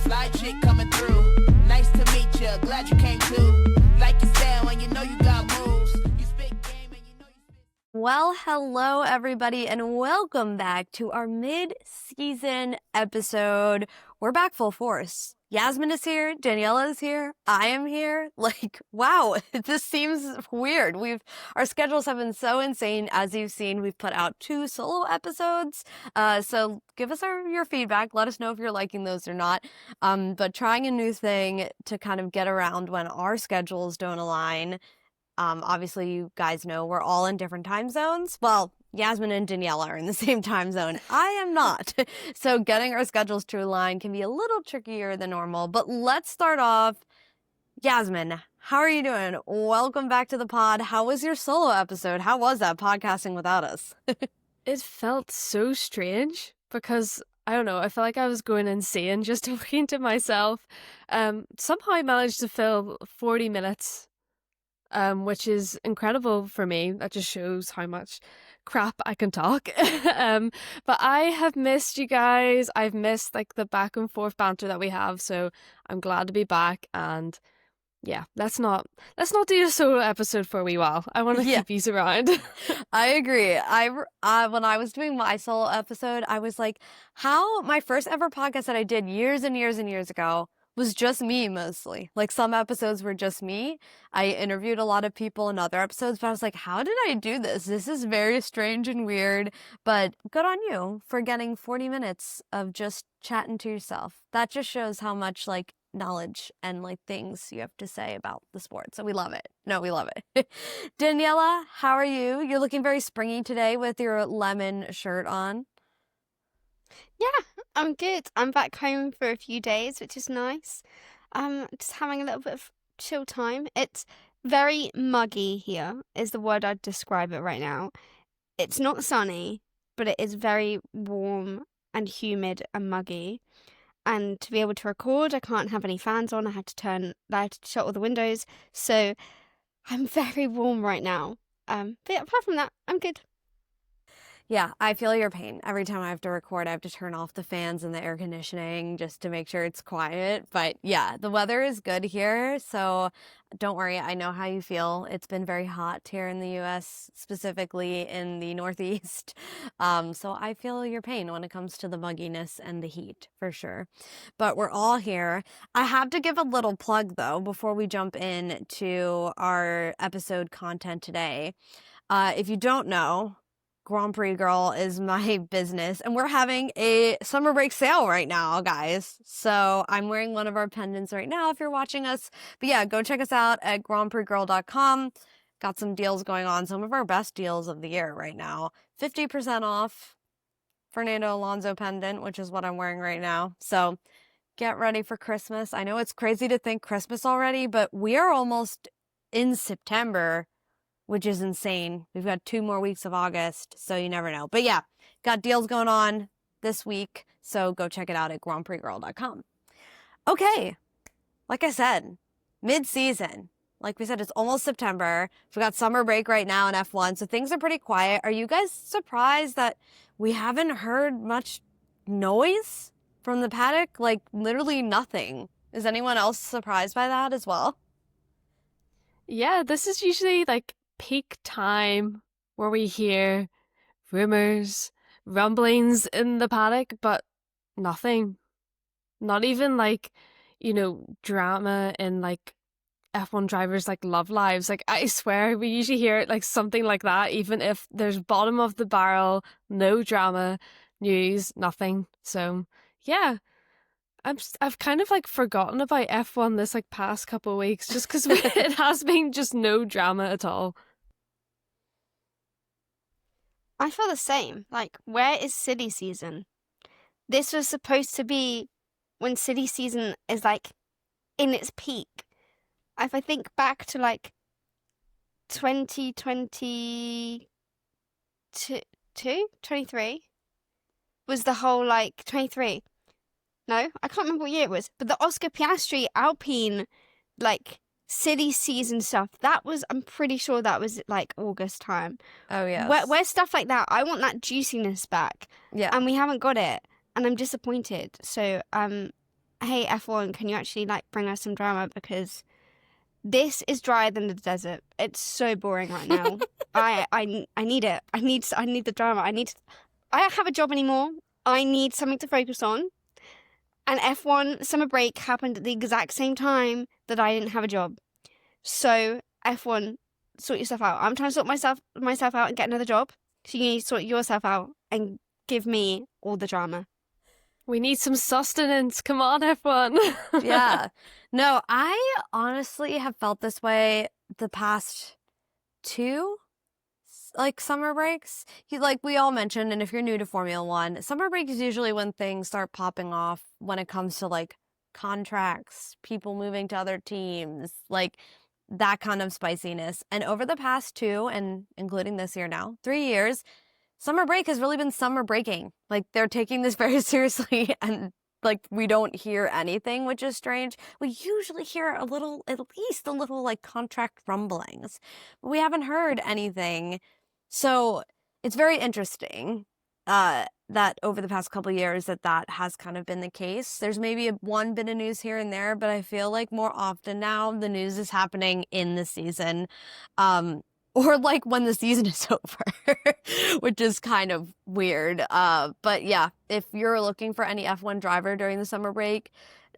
Fly chick coming through. Nice to meet you. Glad you came too. Like you said, when you know you got moves. You spit game and you know you spit. Well, hello everybody, and welcome back to our mid-season episode. We're back full force. Yasmin is here, Daniela is here, I am here. Like, wow, this seems weird. Our schedules have been so insane. As you've seen, we've put out 2 solo episodes. So give us your feedback. Let us know if you're liking those or not. But trying a new thing to kind of get around when our schedules don't align. Obviously, you guys know we're all in different time zones. Well, Yasmin and Daniela are in the same time zone. I am not. So getting our schedules to align can be a little trickier than normal. But let's start off. Yasmin, how are you doing? Welcome back to the pod. How was your solo episode? How was that podcasting without us? It felt so strange because, I don't know, I felt like I was going insane just talking to myself. Somehow I managed to fill 40 minutes. Which is incredible for me. That just shows how much crap I can talk. But I have missed you guys. I've missed like the back and forth banter that we have. So I'm glad to be back. And yeah, let's not do a solo episode for a wee while. I want to keep these around. I agree. When I was doing my solo episode, I was like, my first ever podcast that I did years and years and years ago was just me mostly. Like some episodes were just me. I interviewed a lot of people in other episodes, but I was like, how did I do this? This is very strange and weird, but good on you for getting 40 minutes of just chatting to yourself. That just shows how much like knowledge and like things you have to say about the sport. So we love it. No, we love it. Daniela, how are you? You're looking very springy today with your lemon shirt on. Yeah, I'm good. I'm back home for a few days, which is nice. Just having a little bit of chill time. It's very muggy here, is the word I'd describe it right now. It's not sunny, but it is very warm and humid and muggy. And to be able to record, I can't have any fans on. I had to shut all the windows. So I'm very warm right now. But yeah, apart from that, I'm good. Yeah, I feel your pain. Every time I have to record, I have to turn off the fans and the air conditioning just to make sure it's quiet. But yeah, the weather is good here, so don't worry. I know how you feel. It's been very hot here in the U.S., specifically in the Northeast. So I feel your pain when it comes to the mugginess and the heat, for sure. But we're all here. I have to give a little plug, though, before we jump into our episode content today. If you don't know, Grand Prix Girl is my business, and we're having a summer break sale right now, guys. So I'm wearing one of our pendants right now if you're watching us. But yeah, go check us out at grandprixgirl.com. Got some deals going on, some of our best deals of the year right now. 50% off Fernando Alonso pendant, which is what I'm wearing right now. So get ready for Christmas. I know it's crazy to think Christmas already, but we are almost in September, which is insane. We've got 2 more weeks of August, so you never know. But yeah, got deals going on this week, so go check it out at grandprixgirl.com. Okay, like I said, mid-season. Like we said, it's almost September. We got summer break right now in F1, so things are pretty quiet. Are you guys surprised that we haven't heard much noise from the paddock? Like, literally nothing. Is anyone else surprised by that as well? Yeah, this is usually like peak time where we hear rumors, rumblings in the paddock, but nothing. Not even like, drama in like F1 drivers like love lives. Like I swear we usually hear it like something like that, even if there's bottom of the barrel, no drama, news, nothing. So yeah. I've kind of like forgotten about F1 this like past couple of weeks just because it has been just no drama at all. I feel the same. Like, where is silly season? This was supposed to be when silly season is like in its peak. If I think back to like 2022, 23 was the whole like 23. No, I can't remember what year it was, but the Oscar Piastri Alpine, like, silly season stuff, I'm pretty sure that was, like, August time. Oh, yeah. Where's stuff like that? I want that juiciness back. Yeah. And we haven't got it, and I'm disappointed. So, hey, F1, can you actually like bring us some drama? Because this is drier than the desert. It's so boring right now. I need it. I need the drama. I don't have a job anymore. I need something to focus on. And F1 summer break happened at the exact same time that I didn't have a job. So F1, sort yourself out. I'm trying to sort myself out and get another job. So you need to sort yourself out and give me all the drama. We need some sustenance. Come on, F1. Yeah. No, I honestly have felt this way the past 2 like summer breaks. Like we all mentioned, and if you're new to Formula One, summer break is usually when things start popping off when it comes to like contracts, people moving to other teams, like that kind of spiciness. And over the past 2, and including this year now, 3 years, summer break has really been summer breaking. Like they're taking this very seriously, and like we don't hear anything, which is strange. We usually hear at least a little like contract rumblings, but we haven't heard anything. So it's very interesting that over the past couple of years that has kind of been the case. There's maybe one bit of news here and there, but I feel like more often now the news is happening in the season. Or like when the season is over, which is kind of weird. But yeah, if you're looking for any F1 driver during the summer break,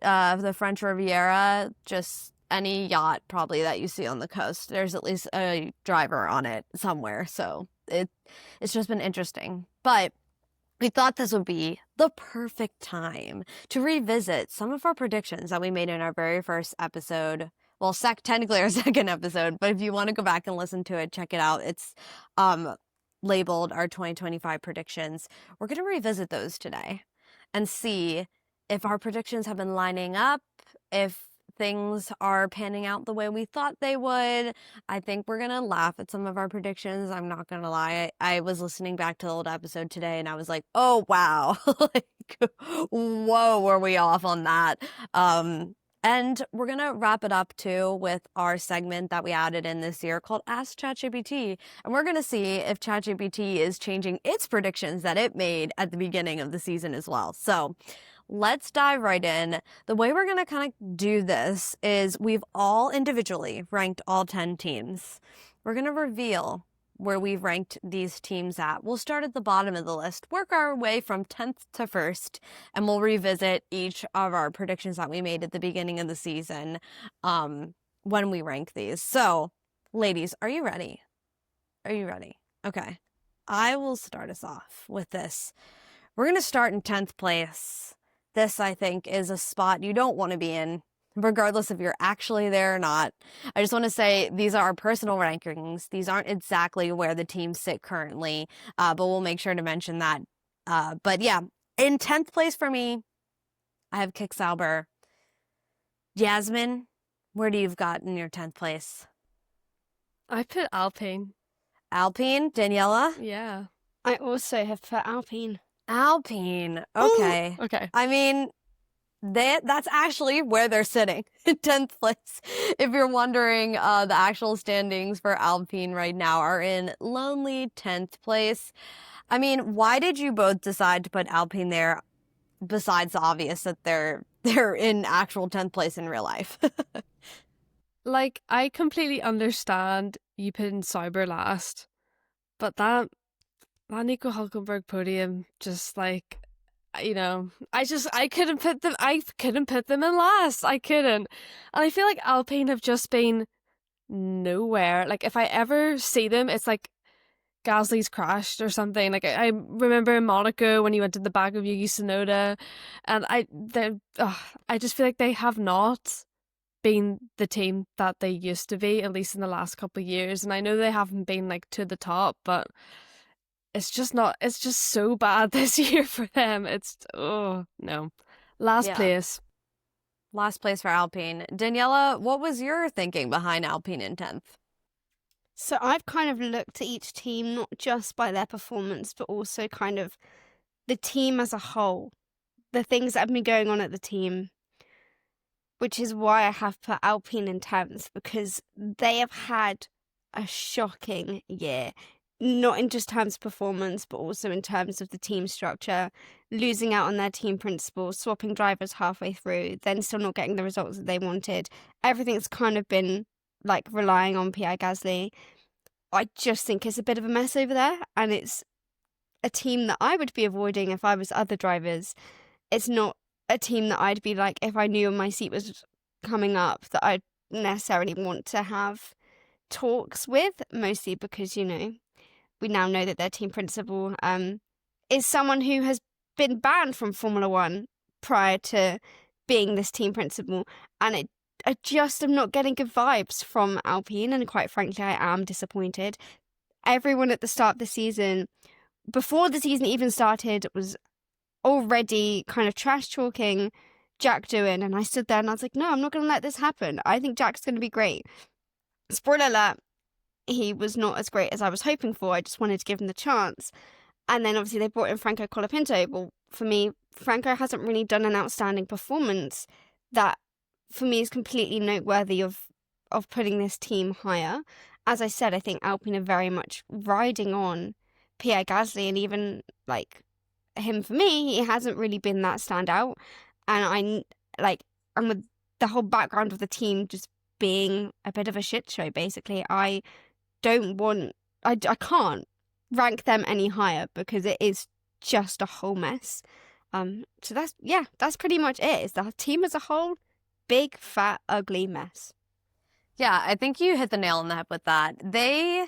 the French Riviera, just any yacht probably that you see on the coast, there's at least a driver on it somewhere. So it's just been interesting. But we thought this would be the perfect time to revisit some of our predictions that we made in our very first episode. Well, technically our second episode, but if you want to go back and listen to it, check it out. It's labeled our 2025 predictions. We're going to revisit those today and see if our predictions have been lining up, if things are panning out the way we thought they would. I think we're going to laugh at some of our predictions. I'm not going to lie. I was listening back to the old episode today and I was like, oh, wow. Like, whoa, were we off on that? And we're going to wrap it up, too, with our segment that we added in this year called Ask ChatGPT. And we're going to see if ChatGPT is changing its predictions that it made at the beginning of the season as well. So let's dive right in. The way we're going to kind of do this is we've all individually ranked all 10 teams. We're going to reveal where we've ranked these teams at. We'll start at the bottom of the list, work our way from 10th to 1st, and we'll revisit each of our predictions that we made at the beginning of the season when we rank these. So, ladies, are you ready? Are you ready? Okay. I will start us off with this. We're going to start in 10th place. This, I think, is a spot you don't want to be in, regardless if you're actually there or not. I just want to say these are our personal rankings. These aren't exactly where the teams sit currently, but we'll make sure to mention that. But yeah, in 10th place for me, I have Kick Sauber. Jasmine, where do you've got in your 10th place? I put Alpine. Alpine? Daniela? Yeah. I also have put Alpine. Alpine. Okay. Ooh, okay. I mean, that's actually where they're sitting, in 10th place. If you're wondering, the actual standings for Alpine right now are in lonely 10th place. I mean, why did you both decide to put Alpine there, besides the obvious that they're in actual 10th place in real life? Like, I completely understand you putting Sauber last, but that Nico Hülkenberg podium, just like, you know, I couldn't put them in last. I couldn't. And I feel like Alpine have just been nowhere. Like, if I ever see them, it's like Gasly's crashed or something. Like, I remember in Monaco when he went to the back of Yuki Tsunoda, and I just feel like they have not been the team that they used to be, at least in the last couple of years. And I know they haven't been like to the top, but it's just so bad this year for them. Oh, no. Last place. Last place for Alpine. Daniela, what was your thinking behind Alpine in 10th? So I've kind of looked at each team, not just by their performance, but also kind of the team as a whole. The things that have been going on at the team, which is why I have put Alpine in 10th, because they have had a shocking year. not in just terms of performance, but also in terms of the team structure, losing out on their team principles, swapping drivers halfway through, then still not getting the results that they wanted. Everything's kind of been like relying on Pierre Gasly. I just think it's a bit of a mess over there, and it's a team that I would be avoiding if I was other drivers. It's not a team that I'd be like, if I knew my seat was coming up, that I'd necessarily want to have talks with, mostly because, we now know that their team principal is someone who has been banned from Formula One prior to being this team principal, and I just am not getting good vibes from Alpine, and quite frankly, I am disappointed. Everyone at the start of the season, before the season even started, was already kind of trash talking Jack Doohan, and I stood there and I was like, no, I'm not going to let this happen. I think Jack's going to be great. Spoiler alert, he was not as great as I was hoping for. I just wanted to give him the chance. And then obviously they brought in Franco Colapinto. Well, for me, Franco hasn't really done an outstanding performance that, for me, is completely noteworthy of putting this team higher. As I said, I think Alpine are very much riding on Pierre Gasly, and even like him, for me, he hasn't really been that standout. And and with the whole background of the team just being a bit of a shit show, basically, I can't rank them any higher because it is just a whole mess. So that's pretty much it. Is the team as a whole big, fat, ugly mess. Yeah, I think you hit the nail on the head with that. They're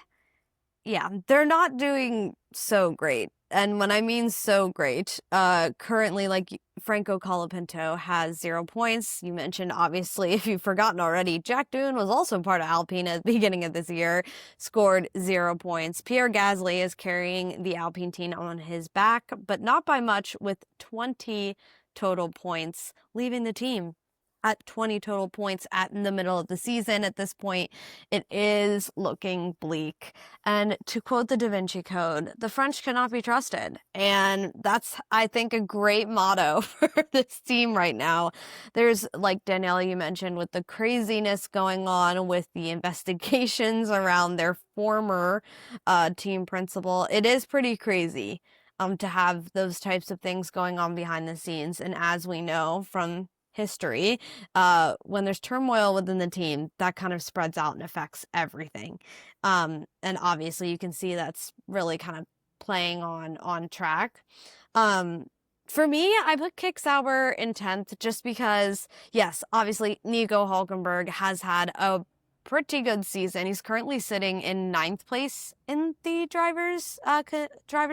not doing so great. And when I mean so great, currently, like, Franco Colapinto has 0 points. You mentioned, obviously, if you've forgotten already, Jack Doohan was also part of Alpine at the beginning of this year, scored 0 points. Pierre Gasly is carrying the Alpine team on his back, but not by much, with 20 total points, leaving the team at 20 total points in the middle of the season. At this point, it is looking bleak. And to quote the Da Vinci Code, the French cannot be trusted. And that's, I think, a great motto for this team right now. There's, like Daniela, you mentioned, with the craziness going on with the investigations around their former team principal, it is pretty crazy to have those types of things going on behind the scenes. And as we know from history, when there's turmoil within the team, that kind of spreads out and affects everything. And obviously you can see that's really kind of playing on track. For me, I put Kick Sauber in 10th just because, yes, obviously Nico Hülkenberg has had a pretty good season. He's currently sitting in 9th place in the driver's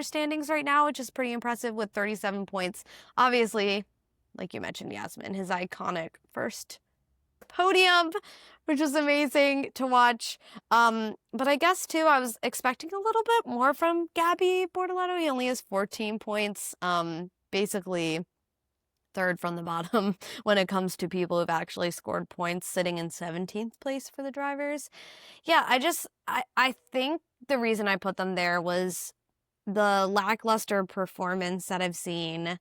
standings right now, which is pretty impressive with 37 points. Obviously, like you mentioned, Yasmin, his iconic first podium, which was amazing to watch. But I guess, too, I was expecting a little bit more from Gabby Bortoleto. He only has 14 points, basically third from the bottom when it comes to people who've actually scored points, sitting in 17th place for the drivers. Yeah, I think the reason I put them there was the lackluster performance that I've seen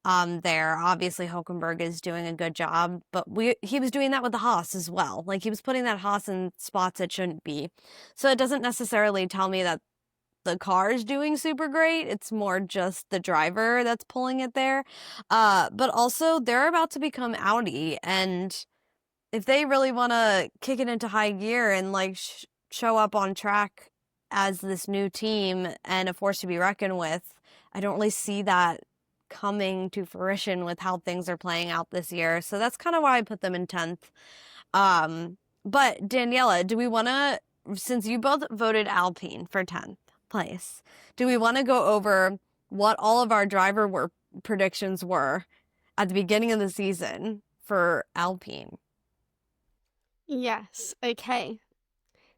there. Obviously, Hülkenberg is doing a good job, but he was doing that with the Haas as well. Like, he was putting that Haas in spots it shouldn't be. So it doesn't necessarily tell me that the car is doing super great. It's more just the driver that's pulling it there. But also, they're about to become Audi, and if they really want to kick it into high gear and like show up on track as this new team and a force to be reckoned with, I don't really see that coming to fruition with how things are playing out this year. So that's kind of why I put them in 10th. But Daniela, do we want to, since you both voted Alpine for 10th place, do we want to go over what all of our driver predictions were at the beginning of the season for Alpine? Yes, okay.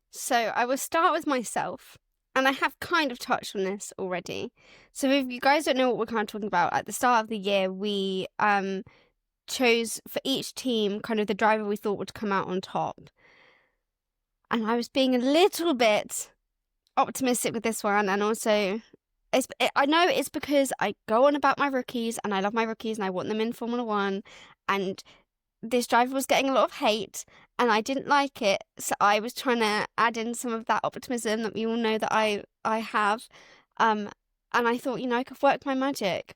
So I will start with myself. And I have kind of touched on this already. So if you guys don't know what we're kind of talking about, at the start of the year, we chose for each team kind of the driver we thought would come out on top. And I was being a little bit optimistic with this one. And also, I know it's because I go on about my rookies and I love my rookies and I want them in Formula One. And this driver was getting a lot of hate and I didn't like it. So I was trying to add in some of that optimism that we all know that I have. And I thought, I could work my magic.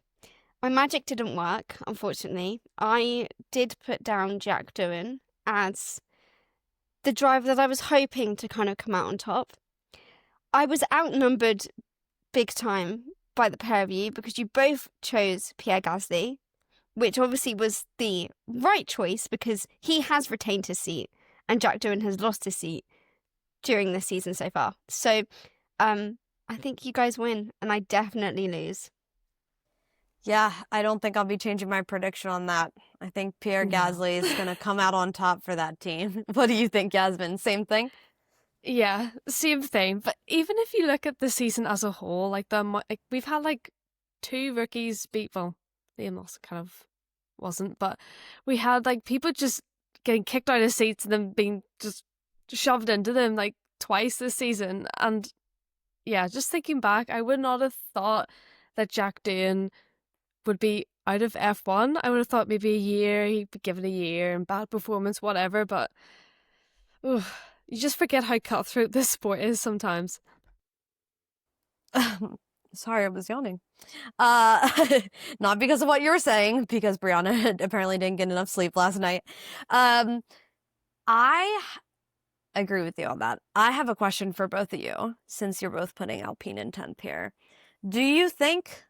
My magic didn't work, unfortunately. I did put down Jack Doohan as the driver that I was hoping to kind of come out on top. I was outnumbered big time by the pair of you because you both chose Pierre Gasly, which obviously was the right choice because he has retained his seat and Jack Doohan has lost his seat during this season so far. So I think you guys win and I definitely lose. Yeah, I don't think I'll be changing my prediction on that. I think Pierre Gasly is going to come out on top for that team. What do you think, Yasmin? Same thing? Yeah, same thing. But even if you look at the season as a whole, we've had 2 rookies beat, well, Liam Lawson kind of wasn't, but we had people just getting kicked out of seats and then being just shoved into them twice this season. And yeah, just thinking back, I would not have thought that Jack Doohan would be out of F1. I would have thought maybe a year, he'd be given a year and bad performance, whatever, but you just forget how cutthroat this sport is sometimes. Sorry, I was yawning. Not because of what you were saying, because Brianna apparently didn't get enough sleep last night. I agree with you on that. I have a question for both of you, since you're both putting Alpine in 10th here. Do you think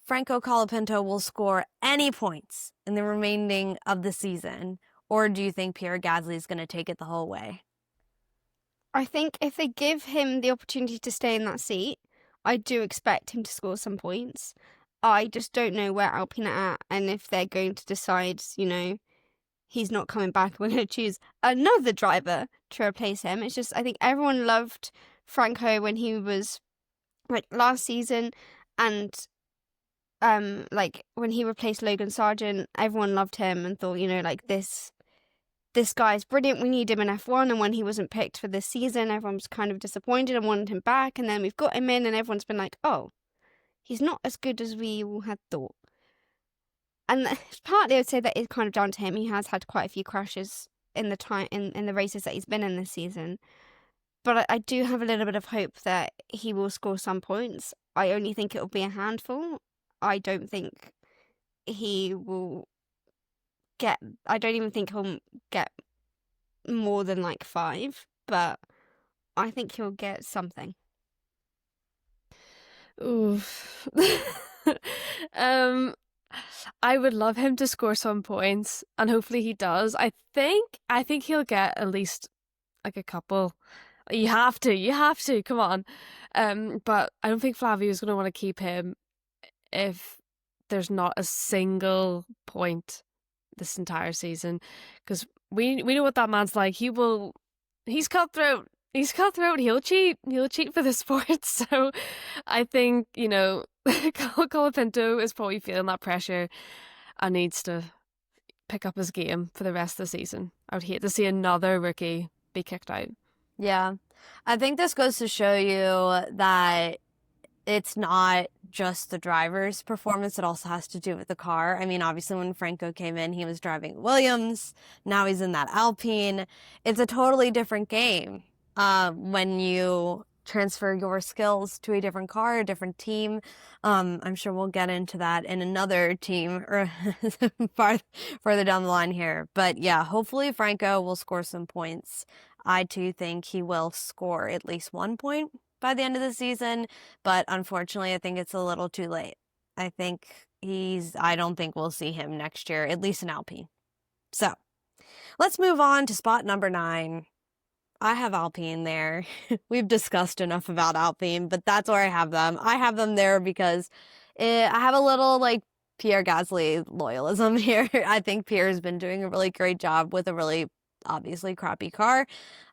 Franco Colapinto will score any points in the remaining of the season, or do you think Pierre Gasly is going to take it the whole way? I think if they give him the opportunity to stay in that seat, I do expect him to score some points. I just don't know where Alpine are at and if they're going to decide, he's not coming back, we're going to choose another driver to replace him. It's just, I think everyone loved Franco when he was last season, and when he replaced Logan Sargent, everyone loved him and thought, this guy's brilliant, we need him in F1. And when he wasn't picked for this season, everyone was kind of disappointed and wanted him back. And then we've got him in and everyone's been like, oh, he's not as good as we all had thought. And partly I'd say that is kind of down to him. He has had quite a few crashes in the time in the races that he's been in this season. But I do have a little bit of hope that he will score some points. I only think it will be a handful. I don't think he will I don't even think he'll get more than 5, but I think he'll get something. Oof. I would love him to score some points, and hopefully he does. I think he'll get at least a couple. You have to, come on. But I don't think Flavio's going to want to keep him if there's not a single point this entire season, because we know what that man's like. He's cutthroat. He'll cheat for the sport. So I think Colapinto is probably feeling that pressure and needs to pick up his game for the rest of the season. I would hate to see another rookie be kicked out. Yeah, I think this goes to show you that it's not just the driver's performance, it also has to do with the car. I mean, obviously when Franco came in, he was driving Williams. Now he's in that Alpine. It's a totally different game when you transfer your skills to a different car, a different team. I'm sure we'll get into that in another team or further down the line here. But yeah, hopefully Franco will score some points. I too think he will score at least 1 point by the end of the season, but unfortunately I think it's a little too late. I don't think we'll see him next year, at least in Alpine. So let's move on to spot number 9. I have Alpine there. We've discussed enough about Alpine, but that's where I have them. I have them there because I have a little Pierre Gasly loyalism here. I think Pierre's been doing a really great job with a really obviously crappy car.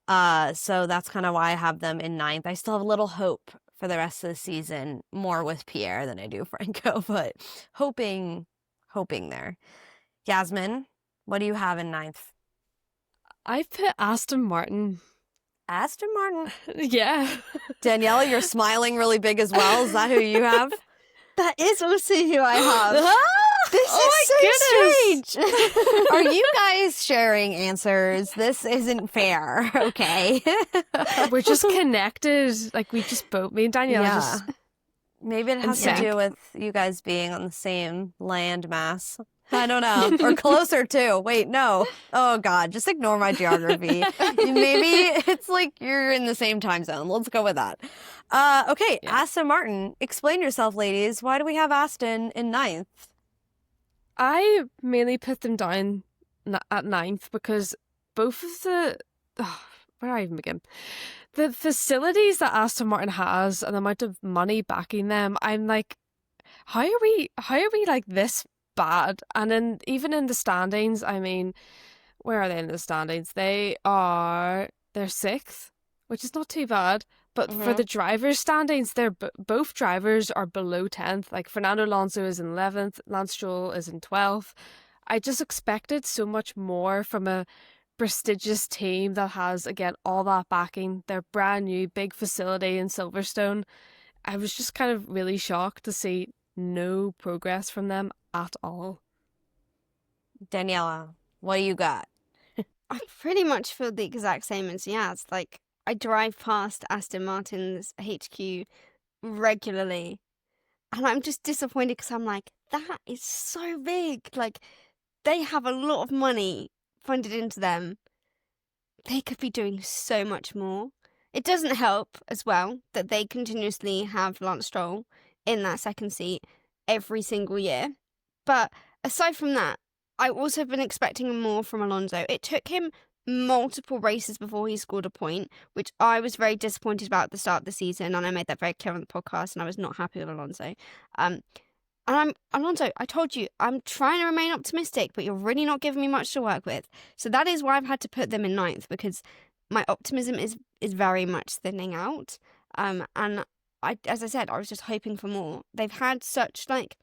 So that's kind of why I have them in 9th. I still have a little hope for the rest of the season, more with Pierre than I do Franco, but hoping there. Yasmin, what do you have in 9th? I put Aston Martin. Aston Martin? Yeah. Daniela, you're smiling really big as well. Is that who you have? That is also who I have. This is so Are you guys sharing answers? This isn't fair, okay? We're just connected. Like, we just both, me and Danielle Yeah. just, Maybe it has to sync. do with you guys being on the same land mass. I don't know. Or closer too. Wait, no. Oh God, just ignore my geography. Maybe it's like you're in the same time zone. Let's go with that. Okay, Yeah. Aston Martin. Explain yourself, ladies. Why do we have Aston in 9th? I mainly put them down at 9th because both of the, where do I even begin? The facilities that Aston Martin has and the amount of money backing them, I'm like, how are we like this bad? And then even in the standings, I mean, where are they in the standings? They're 6th, which is not too bad. But for the drivers' standings, they're both drivers are below 10th. Like Fernando Alonso is in 11th, Lance Stroll is in 12th. I just expected so much more from a prestigious team that has, again, all that backing. Their brand new big facility in Silverstone. I was just kind of really shocked to see no progress from them at all. Daniela, what do you got? I pretty much feel the exact same as Yaz. Like, I drive past Aston Martin's HQ regularly, and I'm just disappointed because I'm like, that is so big. Like, they have a lot of money funded into them. They could be doing so much more. It doesn't help as well that they continuously have Lance Stroll in that second seat every single year. But aside from that, I also have been expecting more from Alonso. It took him multiple races before he scored a point, which I was very disappointed about at the start of the season, and I made that very clear on the podcast, and I was not happy with Alonso. Alonso, I told you, I'm trying to remain optimistic, but you're really not giving me much to work with. So that is why I've had to put them in 9th, because my optimism is very much thinning out. And as I said, I was just hoping for more. They've had such like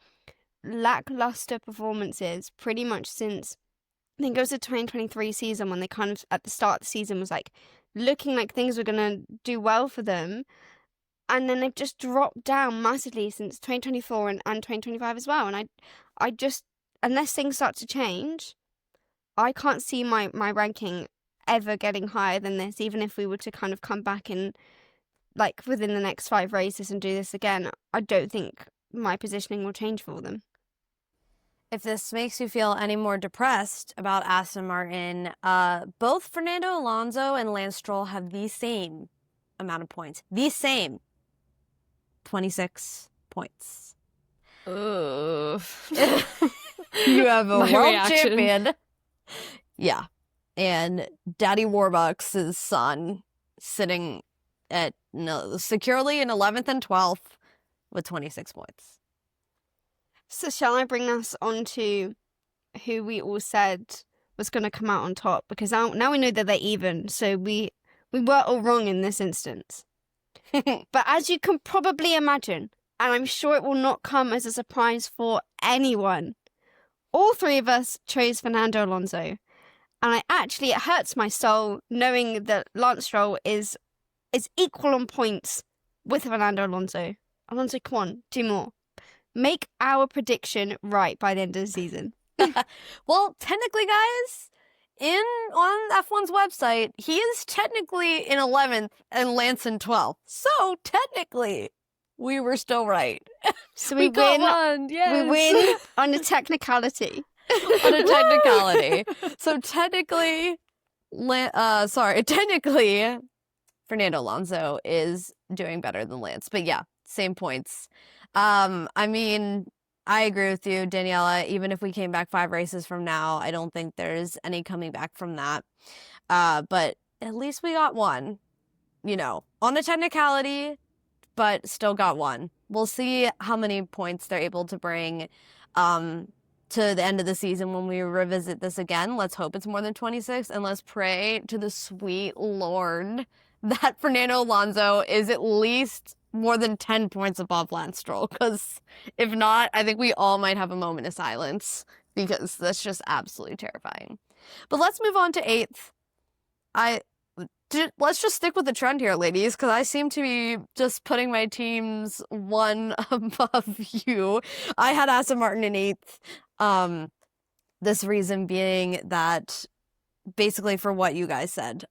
lackluster performances pretty much since, I think it was the 2023 season, when they kind of at the start of the season was like looking like things were going to do well for them. And then they've just dropped down massively since 2024 and 2025 as well. And I just, unless things start to change, I can't see my ranking ever getting higher than this, even if we were to kind of come back in like within the next 5 races and do this again. I don't think my positioning will change for them. If this makes you feel any more depressed about Aston Martin, both Fernando Alonso and Lance Stroll have the same amount of points. The same. 26 points. Ugh. You have a My world reaction. champion. Yeah. And Daddy Warbucks' son sitting at securely in 11th and 12th with 26 points. So shall I bring us on to who we all said was going to come out on top? Because now we know that they're even, so we were all wrong in this instance. But as you can probably imagine, and I'm sure it will not come as a surprise for anyone, all 3 of us chose Fernando Alonso. And it hurts my soul knowing that Lance Stroll is equal on points with Fernando Alonso. Alonso, come on, do more. Make our prediction right by the end of the season. Well, technically, guys, on F1's website, he is technically in 11th and Lance in 12th. So technically, we were still right. So We we got win. one, yes. We win on a technicality. On a technicality. So technically, Fernando Alonso is doing better than Lance. But yeah, same points. I mean, I agree with you, Daniela. Even if we came back 5 races from now, I don't think there's any coming back from that. But at least we got one, on a technicality, but still got one. We'll see how many points they're able to bring to the end of the season when we revisit this again. Let's hope it's more than 26, and let's pray to the sweet Lord that Fernando Alonso is at least more than 10 points above Lance Stroll, because if not, I think we all might have a moment of silence, because that's just absolutely terrifying. But let's move on to 8th. Let's just stick with the trend here, ladies, because I seem to be just putting my teams one above you. I had Aston Martin in 8th. This reason being that basically for what you guys said,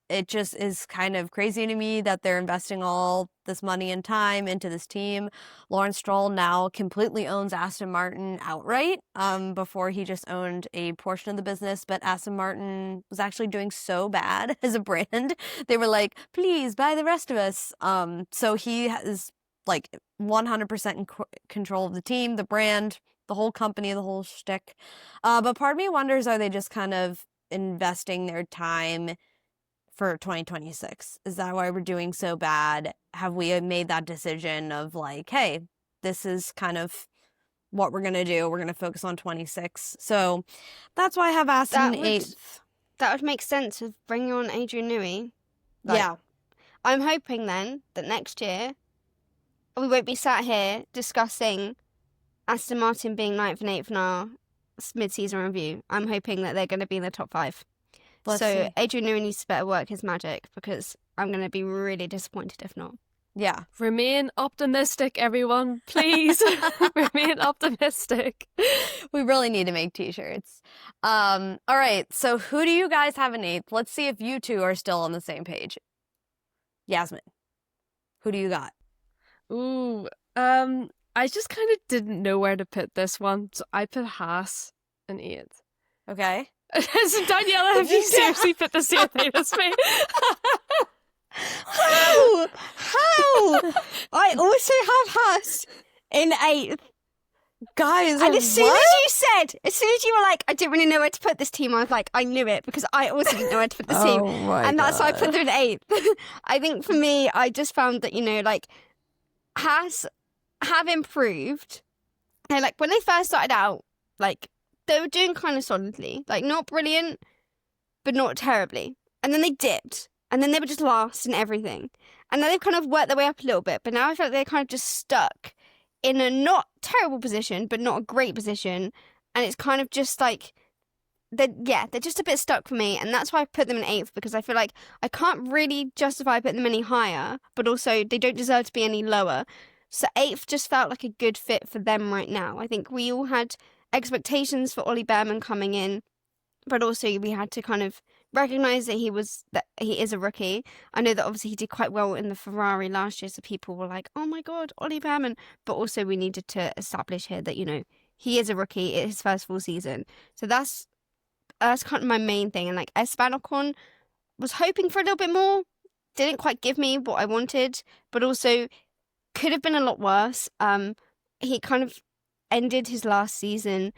it just is kind of crazy to me that they're investing all this money and time into this team. Lawrence Stroll now completely owns Aston Martin outright. Before he just owned a portion of the business, but Aston Martin was actually doing so bad as a brand. They were like, please buy the rest of us. So he is like 100% in control of the team, the brand, the whole company, the whole shtick. But part of me wonders, are they just kind of investing their time for 2026? Is that why we're doing so bad? Have we made that decision of like, hey, this is kind of what we're going to do. We're going to focus on 26. So that's why I have Aston That would- 8th. That would make sense with bringing on Adrian Newey. Like, Yeah. I'm hoping then that next year we won't be sat here discussing Aston Martin being 9th and 8th in our mid-season review. I'm hoping that they're going to be in the top 5. Let's So see. Adrian Newey needs to better work his magic, because I'm going to be really disappointed if not. Yeah. Remain optimistic, everyone. Please remain optimistic. We really need to make t-shirts. All right. So who do you guys have in 8th? Let's see if you two are still on the same page. Yasmin, who do you got? Ooh, I just kind of didn't know where to put this one, so I put Haas in 8th. Okay. So Daniela, have you seriously put the same thing as me? How? I also have Haas in 8th. Guys, And as soon as you were like, I didn't really know where to put this team, I was like, I knew it, because I also didn't know where to put this team. And that's why I put them in 8th. I think for me, I just found that, like, Haas have improved. And like, when they first started out, like, they were doing kind of solidly. Like, not brilliant, but not terribly. And then they dipped. And then they were just last in everything. And then they've kind of worked their way up a little bit. But now I feel like they're kind of just stuck in a not terrible position, but not a great position. And it's kind of just like, they're just a bit stuck for me. And that's why I put them in 8th, because I feel like I can't really justify putting them any higher, but also they don't deserve to be any lower. So 8th just felt like a good fit for them right now. I think we all had expectations for Ollie Behrman coming in, but also we had to kind of recognise that he is a rookie. I know that obviously he did quite well in the Ferrari last year, so people were like, oh my god, Ollie Behrman. But also we needed to establish here that, he is a rookie. It's his first full season. So that's kind of my main thing. And like, Esteban Ocon was hoping for a little bit more, didn't quite give me what I wanted, but also could have been a lot worse. He kind of ended his last season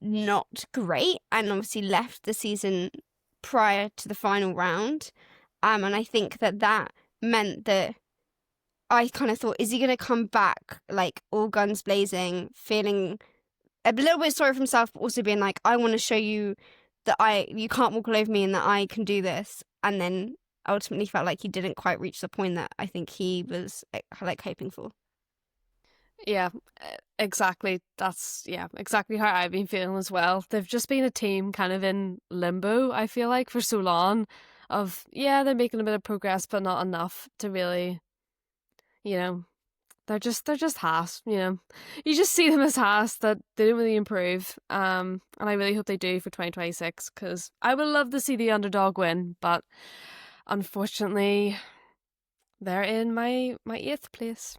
not great, and obviously left the season prior to the final round. And I think that meant that I kind of thought, is he going to come back like all guns blazing, feeling a little bit sorry for himself, but also being like, I want to show you that you can't walk all over me and that I can do this. And then ultimately felt like he didn't quite reach the point that I think he was like hoping for. Yeah, exactly. That's exactly how I've been feeling as well. They've just been a team kind of in limbo, I feel like, for so long. They're making a bit of progress, but not enough to really, they're just Haas. You just see them as Haas, that they don't really improve. And I really hope they do for 2026, because I would love to see the underdog win, but unfortunately, they're in my 8th place.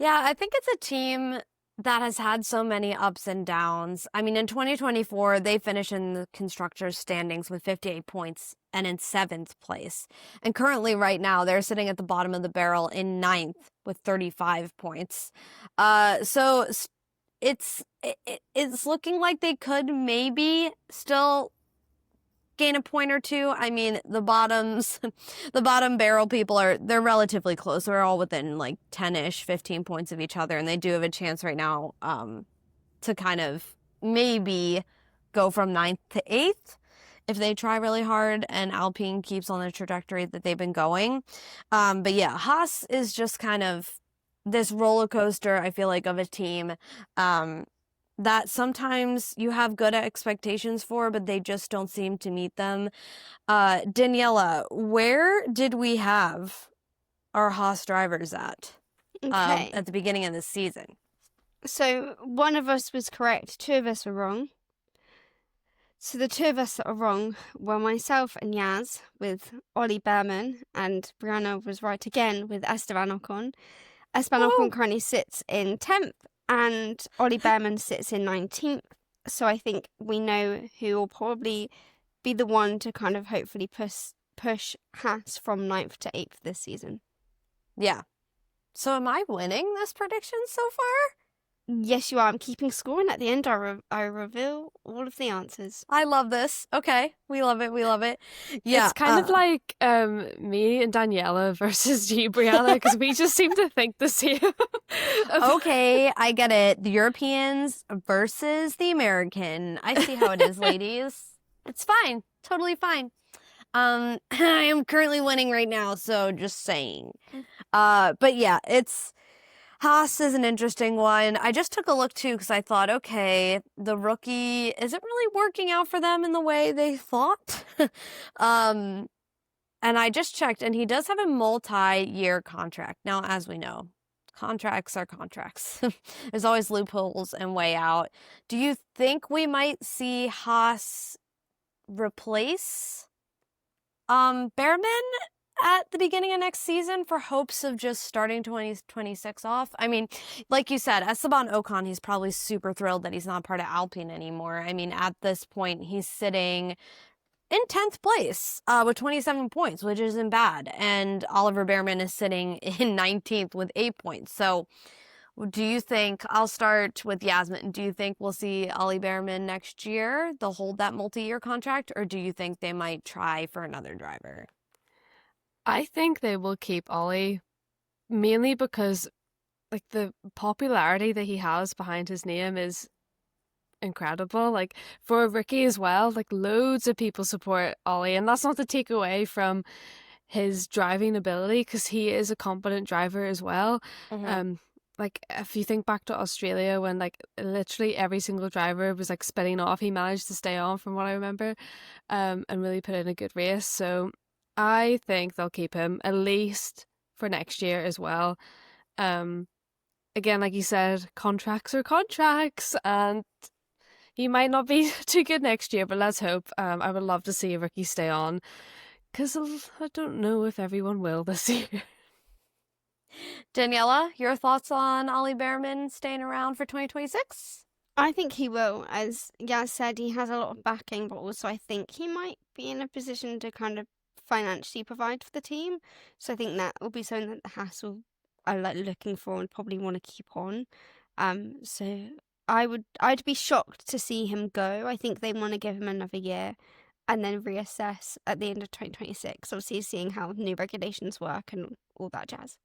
Yeah, I think it's a team that has had so many ups and downs. I mean, in 2024, they finished in the constructors' standings with 58 points and in 7th place. And currently, right now, they're sitting at the bottom of the barrel in 9th with 35 points. So it's looking like they could maybe still gain a point or two. I mean, the bottom barrel people they're relatively close. We're all within like 10-ish, 15 points of each other, and they do have a chance right now to kind of maybe go from 9th to 8th if they try really hard and Alpine keeps on the trajectory that they've been going. But yeah, Haas is just kind of this roller coaster, I feel like, of a team that sometimes you have good expectations for, but they just don't seem to meet them. Daniela, where did we have our Haas drivers at Okay. the beginning of the season? So one of us was correct, 2 of us were wrong. So the two of us that are wrong were myself and Yaz with Ollie Behrman, and Brianna was right again with Esteban Ocon. Esteban Ocon currently sits in 10th and Ollie Behrman sits in 19th. So I think we know who will probably be the one to kind of hopefully push Haas from 9th to 8th this season. Yeah. So am I winning this prediction so far? Yes, you are. I'm keeping score, and at the end, I reveal all of the answers. I love this. Okay. We love it. We love it. Yeah. It's kind of like me and Daniela versus you, Brianna, because we just seem to think the same. Okay, I get it. The Europeans versus the American. I see how it is, ladies. It's fine. Totally fine. I am currently winning right now, so just saying. But yeah, Haas is an interesting one. I just took a look too because I thought, okay, the rookie isn't really working out for them in the way they thought. And I just checked, and he does have a multi-year contract. Now, as we know, contracts are contracts. There's always loopholes and way out. Do you think we might see Haas replace Behrman at the beginning of next season for hopes of just starting 2026 off? I mean, like you said, Esteban Ocon, he's probably super thrilled that he's not part of Alpine anymore. I mean, at this point, he's sitting in 10th place with 27 points, which isn't bad. And Oliver Behrman is sitting in 19th with 8 points. So do you think, I'll start with Yasmin, do you think we'll see Ollie Behrman next year? They'll hold that multi-year contract, or do you think they might try for another driver? I think they will keep Ollie, mainly because like the popularity that he has behind his name is incredible. Like for a rookie as well, like loads of people support Ollie, and that's not to take away from his driving ability because he is a competent driver as well. Like if you think back to Australia when like literally every single driver was like spinning off, he managed to stay on from what I remember, and really put in a good race. So I think they'll keep him at least for next year as well. Again, like you said, contracts are contracts, and he might not be too good next year, but let's hope. I would love to see a rookie stay on, because I don't know if everyone will this year. Daniela, your thoughts on Ollie Behrman staying around for 2026? I think he will. As Yaz said, he has a lot of backing, but also I think he might be in a position to kind of financially provide for the team. So I think that will be something that the Haas are like looking for and probably want to keep on. So I'd be shocked to see him go. I think they want to give him another year and then reassess at the end of 2026, obviously seeing how new regulations work and all that jazz.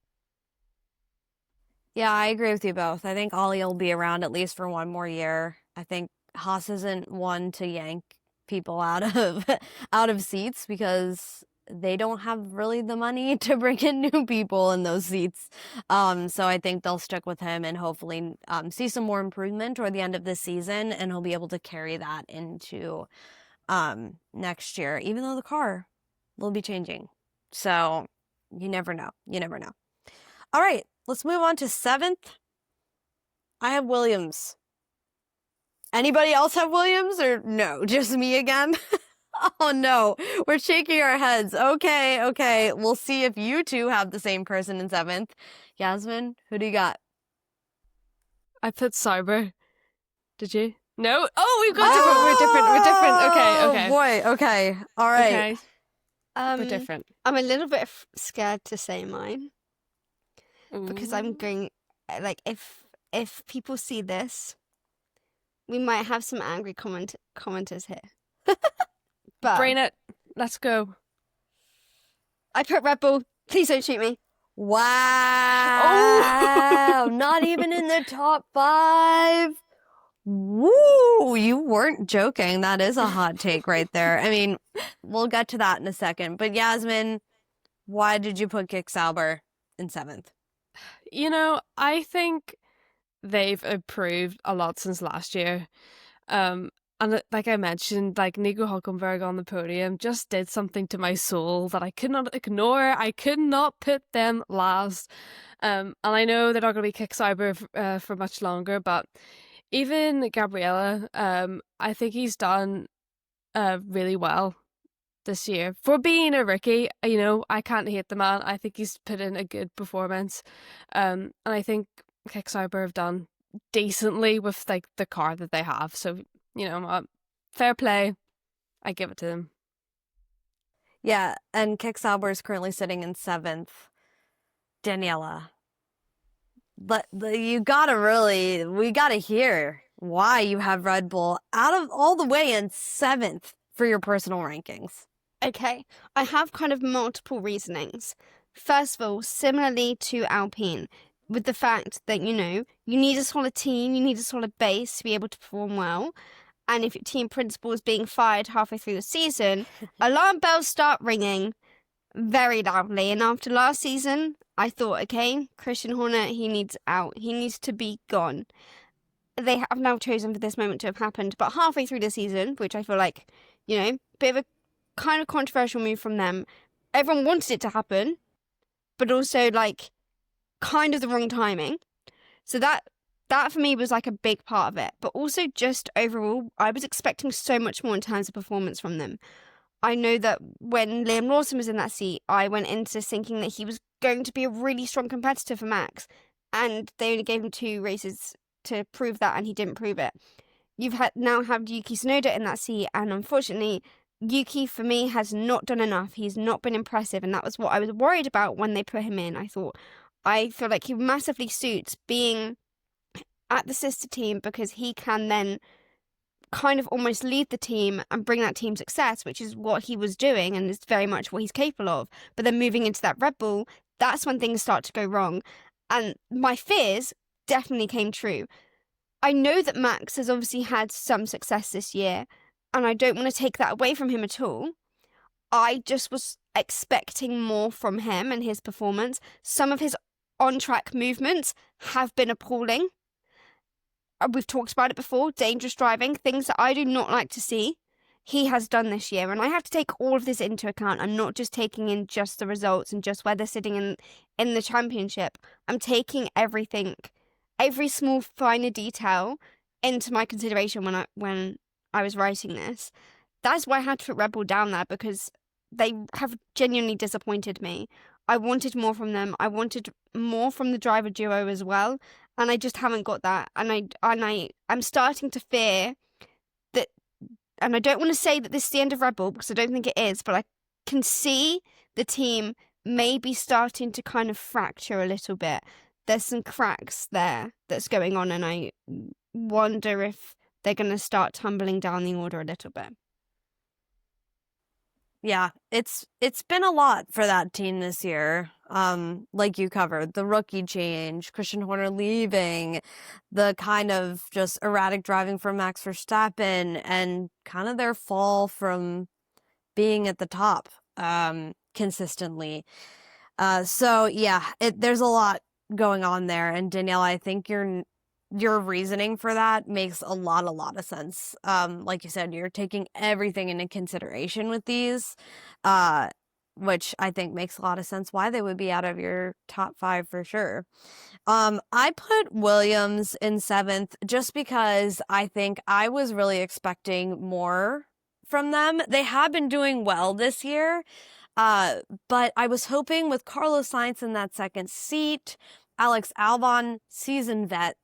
Yeah, I agree with you both. I think Ollie will be around at least for one more year. I think Haas isn't one to yank people out of seats because they don't have really the money to bring in new people in those seats. So I think they'll stick with him and hopefully see some more improvement toward the end of this season, and he'll be able to carry that into next year, even though the car will be changing. So you never know. You never know. All right, let's move on to 7th. I have Williams. Anybody else have Williams, or no? Just me again? Oh no, we're shaking our heads. Okay. We'll see if you two have the same person in 7th. Yasmin, who do you got? I put Sauber. Did you? No? Oh, we've got different. We're different. Okay. Boy, okay. All right. Okay. We're different. I'm a little bit scared to say mine because I'm going, like, if people see this, we might have some angry commenters here. But Brain it. Let's go. I put Red Bull. Please don't shoot me. Wow. Not even in the top 5. Woo, you weren't joking. That is a hot take right there. I mean, we'll get to that in a second. But Yasmin, why did you put Kick Sauber in 7th? You know, I think they've improved a lot since last year. And like I mentioned, like Nico Hülkenberg on the podium just did something to my soul that I could not ignore. I could not put them last. And I know they're not going to be Kick Sauber for much longer, but even Gabriella, I think he's done really well this year. For being a rookie, I can't hate the man. I think he's put in a good performance. And I think Kick Sauber have done decently with like the car that they have. So, fair play. I give it to them. Yeah, and Kick Sauber is currently sitting in 7th. Daniela, but we gotta hear why you have Red Bull out of all the way in 7th for your personal rankings. Okay, I have kind of multiple reasonings. First of all, similarly to Alpine, with the fact that, you need a solid team, you need a solid base to be able to perform well. And if your team principal is being fired halfway through the season, alarm bells start ringing very loudly. And after last season, I thought, okay, Christian Horner, he needs out. He needs to be gone. They have now chosen for this moment to have happened. But halfway through the season, which I feel like, bit of a kind of controversial move from them. Everyone wanted it to happen, but also like kind of the wrong timing. So that for me was like a big part of it. But also just overall, I was expecting so much more in terms of performance from them. I know that when Liam Lawson was in that seat, I went into thinking that he was going to be a really strong competitor for Max. And they only gave him 2 races to prove that, and he didn't prove it. You've now had Yuki Tsunoda in that seat, and unfortunately, Yuki, for me, has not done enough. He's not been impressive, and that was what I was worried about when they put him in. I feel like he massively suits being at the sister team because he can then kind of almost lead the team and bring that team success, which is what he was doing and is very much what he's capable of. But then moving into that Red Bull, that's when things start to go wrong. And my fears definitely came true. I know that Max has obviously had some success this year, and I don't want to take that away from him at all. I just was expecting more from him and his performance. Some of his on-track movements have been appalling. We've talked about it before, dangerous driving, things that I do not like to see. He has done this year, and I have to take all of this into account. I'm not just taking in just the results and just where they're sitting in the championship. I'm taking everything, every small finer detail into my consideration when I was writing this. That's why I had to put Red Bull down there, because they have genuinely disappointed me. I wanted more from them. I wanted more from the driver duo as well, and I just haven't got that. And I'm starting to fear that, and I don't want to say that this is the end of Red Bull because I don't think it is, but I can see the team maybe starting to kind of fracture a little bit. There's some cracks there that's going on, and I wonder if they're going to start tumbling down the order a little bit. Yeah, it's been a lot for that team this year. Like you covered, the rookie change, Christian Horner leaving, the kind of just erratic driving from Max Verstappen, and kind of their fall from being at the top consistently. So yeah, there's a lot going on there, and Danielle, I think your reasoning for that makes a lot of sense. Like you said, you're taking everything into consideration with these, which I think makes a lot of sense why they would be out of your top 5 for sure. I put Williams in 7th just because I think I was really expecting more from them. They have been doing well this year, but I was hoping with Carlos Sainz in that second seat, Alex Albon, seasoned vet,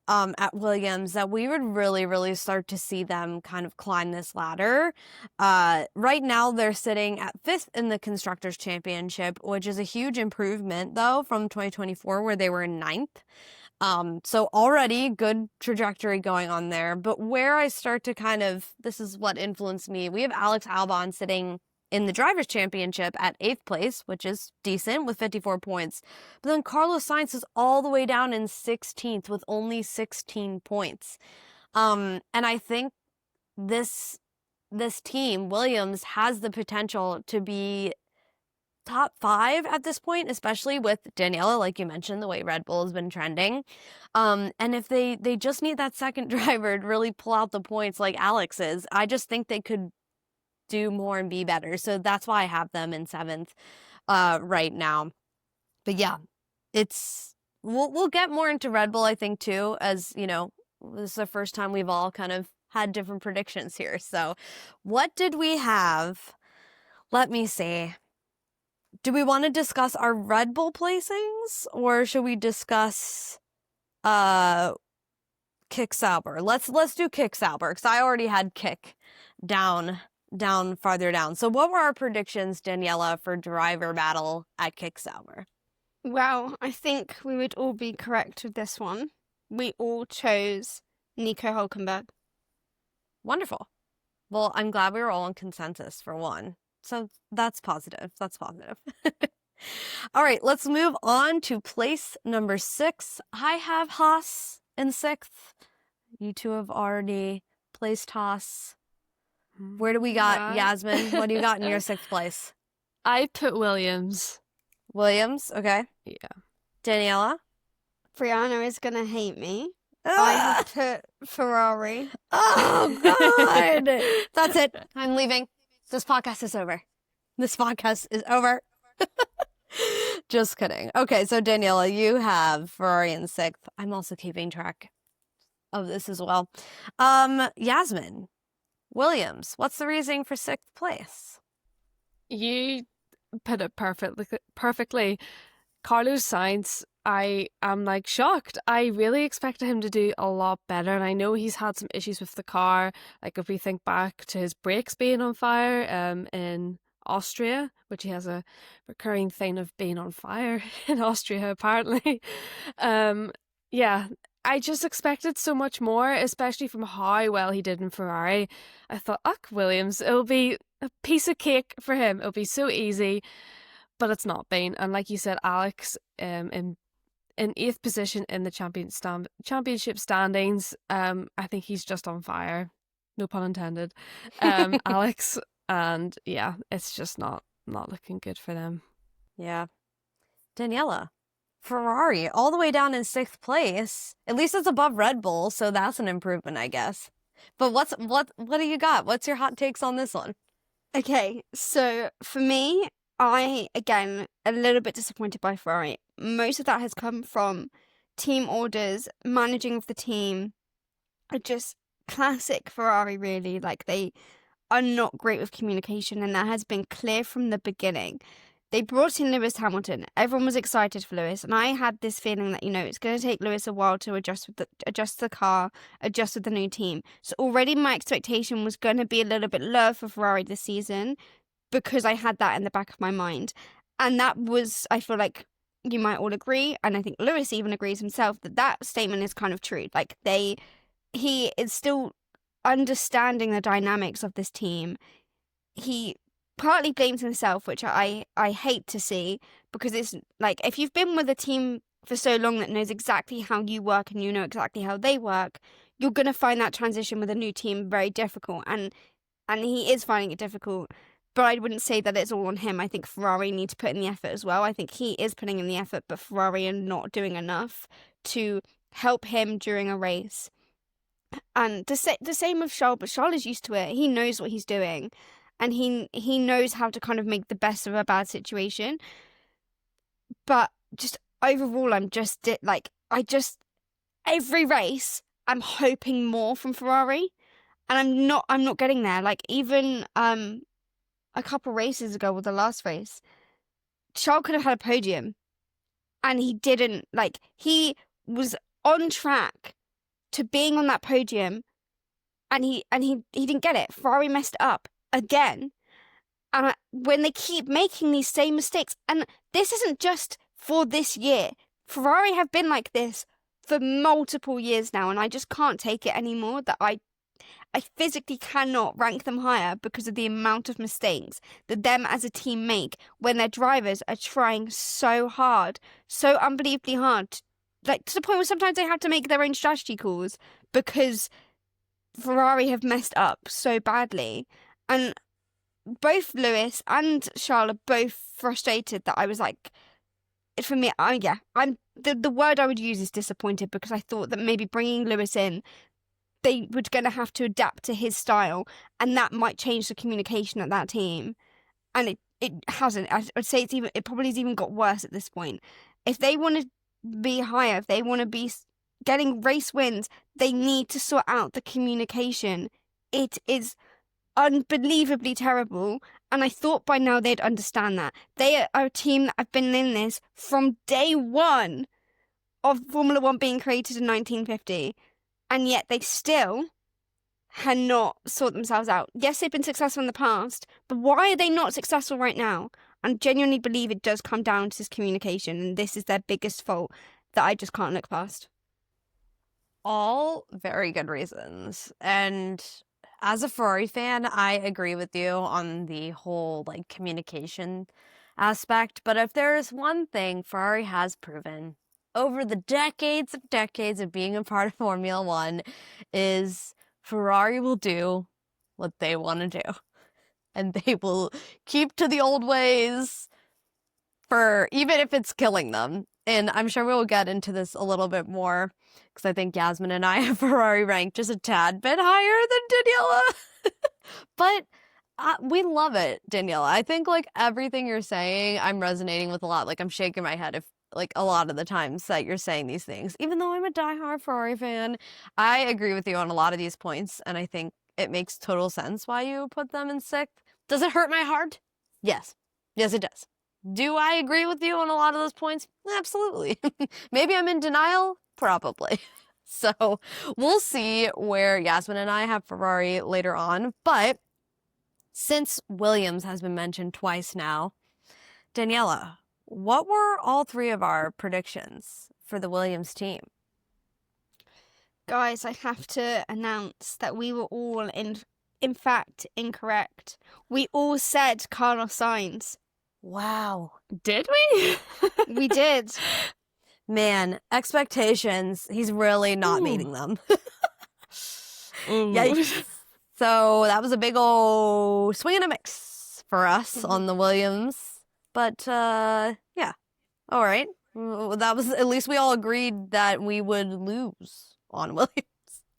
at Williams, that we would really start to see them kind of climb this ladder. Right now they're sitting at 5th in the Constructors' Championship, which is a huge improvement though from 2024 where they were in 9th. So already good trajectory going on there. But where I start to this is what influenced me. We have Alex Albon sitting in the Drivers' Championship at 8th place, which is decent with 54 points. But then Carlos Sainz is all the way down in 16th with only 16 points. And I think this team, Williams, has the potential to be top 5 at this point, especially with Daniela, like you mentioned, the way Red Bull has been trending. And if they just need that second driver to really pull out the points like Alex is, I just think they could do more and be better. So that's why I have them in 7th right now. But yeah, we'll get more into Red Bull, I think, too, as this is the first time we've all kind of had different predictions here. So what did we have? Let me see. Do we want to discuss our Red Bull placings, or should we discuss Kick Sauber? Let's do Kick Sauber, because I already had Kick down farther down. So what were our predictions, Daniela, for driver battle at Kick Sauber? Well, I think we would all be correct with this one. We all chose Nico Hülkenberg. Wonderful. Well, I'm glad we were all in consensus for one. So that's positive. That's positive. All right, let's move on to place number 6. I have Haas in 6th. You two have already placed Haas. Where do we got, Yasmin? What do you got in your 6th place? I put Williams. Williams, okay. Yeah. Daniela? Brianna is going to hate me. I have put Ferrari. Oh, God. That's it. I'm leaving. This podcast is over. This podcast is over. Just kidding. Okay, so Daniela, you have Ferrari in 6th. I'm also keeping track of this as well. Yasmin, Williams, what's the reasoning for 6th place? You put it perfectly. Carlos Sainz, I am like shocked. I really expected him to do a lot better, and I know he's had some issues with the car. Like if we think back to his brakes being on fire in Austria, which he has a recurring thing of being on fire in Austria apparently. Yeah, I just expected so much more, especially from how well he did in Ferrari. I thought, Williams, it'll be a piece of cake for him. It'll be so easy, but it's not been. And like you said, Alex, in 8th position in the championship standings, I think he's just on fire. No pun intended. Alex, and yeah, it's just not looking good for them. Yeah. Daniela, Ferrari all the way down in 6th place. At least it's above Red Bull, so that's an improvement, I guess. But what do you got? What's your hot takes on this one? Okay, so for me, I, again, a little bit disappointed by Ferrari. Most of that has come from team orders, managing of the team. Just classic Ferrari, really. Like, they are not great with communication, and that has been clear from the beginning. They brought in Lewis Hamilton. Everyone was excited for Lewis, and I had this feeling that, it's going to take Lewis a while to adjust the car, adjust with the new team. So already my expectation was going to be a little bit low for Ferrari this season, because I had that in the back of my mind. And that was, I feel like you might all agree, and I think Lewis even agrees himself, that statement is kind of true. Like, he is still understanding the dynamics of this team. He partly blames himself, which I hate to see, because it's like, if you've been with a team for so long that knows exactly how you work and you know exactly how they work, you're going to find that transition with a new team very difficult, and he is finding it difficult. But I wouldn't say that it's all on him. I think Ferrari need to put in the effort as well. I think he is putting in the effort, but Ferrari are not doing enough to help him during a race. And the same with Charles, but Charles is used to it. He knows what he's doing, and he knows how to kind of make the best of a bad situation. But just overall, every race, I'm hoping more from Ferrari, and I'm not getting there. Like, even a couple races ago, with the last race, Charles could have had a podium, and he didn't. Like, he was on track to being on that podium, and he didn't get it. Ferrari messed up again. And when they keep making these same mistakes, and this isn't just for this year, Ferrari have been like this for multiple years now, and I just can't take it anymore, that I physically cannot rank them higher because of the amount of mistakes that them as a team make when their drivers are trying so hard, so unbelievably hard, like to the point where sometimes they have to make their own strategy calls because Ferrari have messed up so badly. And both Lewis and Charles are both frustrated that I was like, for me, I'm the word I would use is disappointed, because I thought that maybe bringing Lewis in, they were going to have to adapt to his style, and that might change the communication at that team. And it hasn't. I'd say it probably has even got worse at this point. If they want to be higher, if they want to be getting race wins, they need to sort out the communication. It is unbelievably terrible, and I thought by now they'd understand that. They are a team that have been in this from day one of Formula One being created in 1950, and yet they still cannot sort themselves out. Yes, they've been successful in the past, but why are they not successful right now? I genuinely believe it does come down to this communication, and this is their biggest fault that I just can't look past. All very good reasons. And as a Ferrari fan, I agree with you on the whole like communication aspect. But if there's one thing Ferrari has proven over the decades of being a part of Formula One is Ferrari will do what they want to do. And they will keep to the old ways for even if it's killing them. And I'm sure we'll get into this a little bit more because I think Yasmin and I have Ferrari ranked just a tad bit higher than Daniela. But we love it, Daniela. I think like everything you're saying, I'm resonating with a lot. Like I'm shaking my head if like a lot of the times that you're saying these things. Even though I'm a diehard Ferrari fan, I agree with you on a lot of these points. And I think it makes total sense why you put them in sixth. Does it hurt my heart? Yes. Yes, it does. Do I agree with you on a lot of those points? Absolutely. Maybe I'm in denial? Probably. So we'll see where Yasmin and I have Ferrari later on. But since Williams has been mentioned twice now, Daniela, what were all three of our predictions for the Williams team? Guys, I have to announce that we were all in fact incorrect. We all said Carlos Sainz. Wow. Did we? We did. Man, expectations. He's really not meeting them. Ooh. Yikes. So that was a big old swing and a mix for us on the Williams. But yeah. All right. That was at least we all agreed that we would lose on Williams.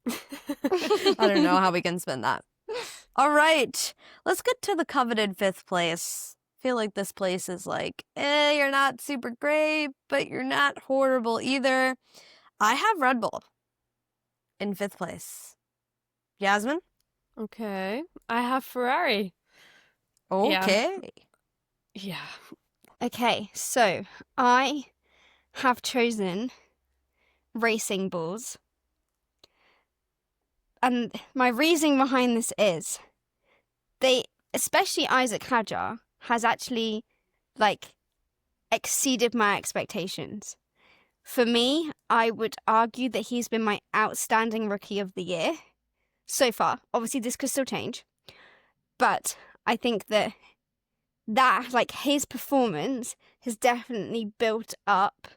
I don't know how we can spin that. All right. Let's get to the coveted fifth place. Feel like this place is like, you're not super great, but you're not horrible either. I have Red Bull in fifth place. Yasmin? Okay. I have Ferrari. Okay. Yeah. Okay, so I have chosen Racing Bulls. And my reasoning behind this is especially Isaac Hadjar, has actually, exceeded my expectations. For me, I would argue that he's been my outstanding rookie of the year so far. Obviously, this could still change. But I think that his performance has definitely built up,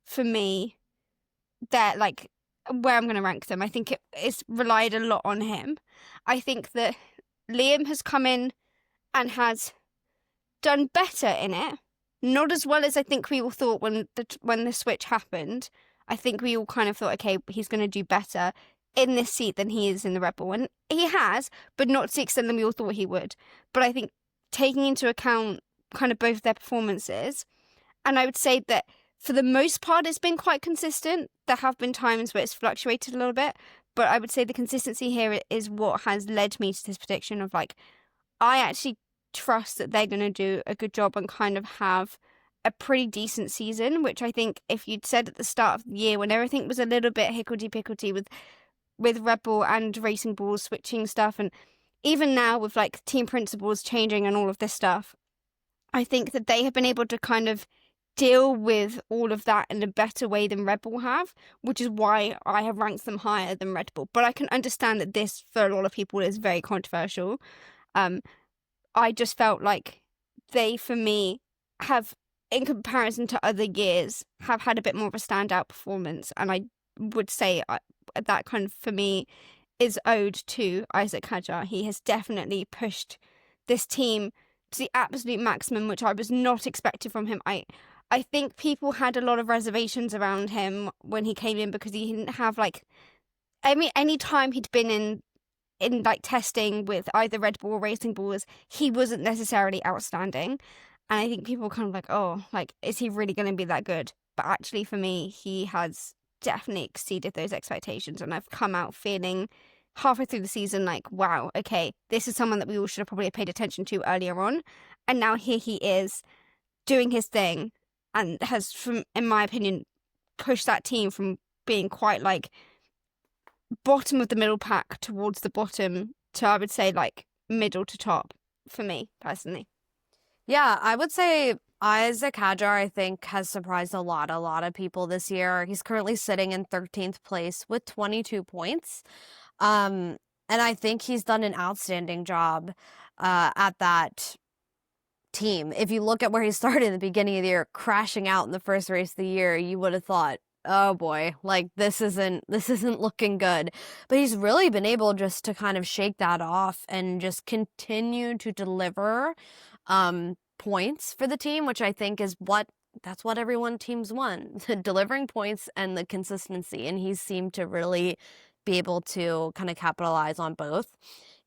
for me, that, where I'm going to rank them. I think it's relied a lot on him. I think that Liam has come in and has done better in it. Not as well as I think we all thought when the switch happened. I think we all kind of thought, okay, he's going to do better in this seat than he is in the Red Bull. And he has, but not to the extent that we all thought he would. But I think taking into account kind of both their performances, and I would say that for the most part, it's been quite consistent. There have been times where it's fluctuated a little bit, but I would say the consistency here is what has led me to this prediction of, I actually trust that they're going to do a good job and kind of have a pretty decent season, which I think if you'd said at the start of the year when everything was a little bit hickledy-pickledy with Red Bull and Racing Bulls switching stuff, and even now with team principles changing and all of this stuff, I think that they have been able to kind of deal with all of that in a better way than Red Bull have, which is why I have ranked them higher than Red Bull. But I can understand that this, for a lot of people, is very controversial. I just felt like they, for me, have, in comparison to other years, have had a bit more of a standout performance. And I would say that kind of, for me, is owed to Isaac Hadjar. He has definitely pushed this team to the absolute maximum, which I was not expecting from him. I think people had a lot of reservations around him when he came in because he didn't have any time he'd been in testing with either Red Bull or Racing Bulls, he wasn't necessarily outstanding. And I think people were kind of is he really going to be that good? But actually for me, he has definitely exceeded those expectations, and I've come out feeling halfway through the season like, wow, okay, this is someone that we all should have probably paid attention to earlier on, and now here he is doing his thing, and has, from in my opinion, pushed that team from being quite like bottom of the middle pack towards the bottom to, I would say, like middle to top for me personally. Yeah, I would say Isaac Hadjar, I think, has surprised a lot of people this year. He's currently sitting in 13th place with 22 points. And I think he's done an outstanding job at that team. If you look at where he started in the beginning of the year, crashing out in the first race of the year, you would have thought, oh boy, like this isn't looking good. But he's really been able just to kind of shake that off and just continue to deliver points for the team, which I think is that's what everyone teams want, delivering points and the consistency. And he seemed to really be able to kind of capitalize on both.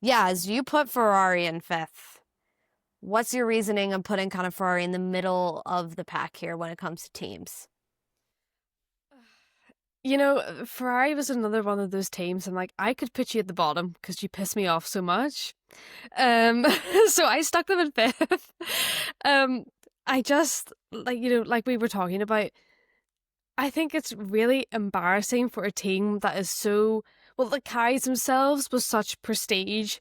Yeah, as you put Ferrari in 5th, what's your reasoning of putting kind of Ferrari in the middle of the pack here when it comes to teams? You know, Ferrari was another one of those teams. I'm like, I could put you at the bottom because you piss me off so much. So I stuck them in 5th. I just, like, you know, like we were talking about, I think it's really embarrassing for a team that is so, well, that carries themselves with such prestige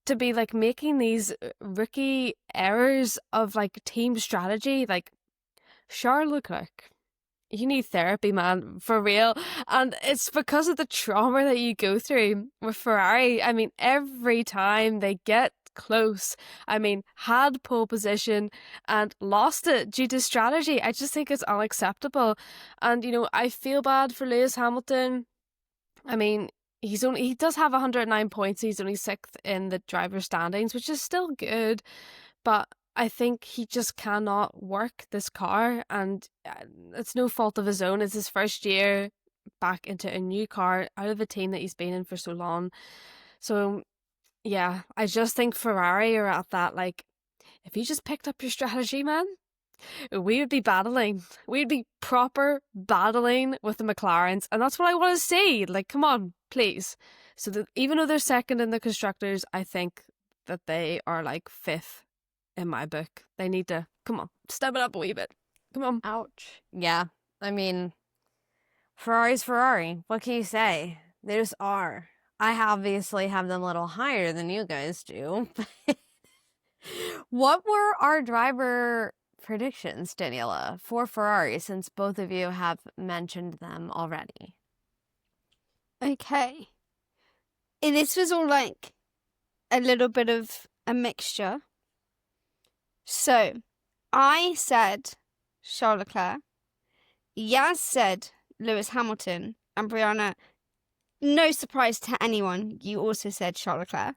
to be like making these rookie errors of like team strategy. Like, Charles Leclerc, you need therapy, man, for real. And it's because of the trauma that you go through with Ferrari. I mean, every time they get close, I mean, had pole position and lost it due to strategy. I just think it's unacceptable. And, you know, I feel bad for Lewis Hamilton. I mean, he does have 109 points. He's only 6th in the driver standings, which is still good. But I think he just cannot work this car, and it's no fault of his own. It's his first year back into a new car out of a team that he's been in for so long. So, yeah, I just think Ferrari are at that, like, if you just picked up your strategy, man, we would be battling. We'd be proper battling with the McLarens, and that's what I want to see. Like, come on, please. So that even though they're 2nd in the constructors, I think that they are like 5th in my book. They need to, come on, step it up a wee bit. Come on. Ouch. Yeah, I mean, Ferrari's Ferrari. What can you say? They just are. I obviously have them a little higher than you guys do. What were our driver predictions, Daniela, for Ferrari, since both of you have mentioned them already? Okay. And this was all like a little bit of a mixture. So, I said Charles Leclerc, Yaz said Lewis Hamilton, and Brianna, no surprise to anyone, you also said Charles Leclerc.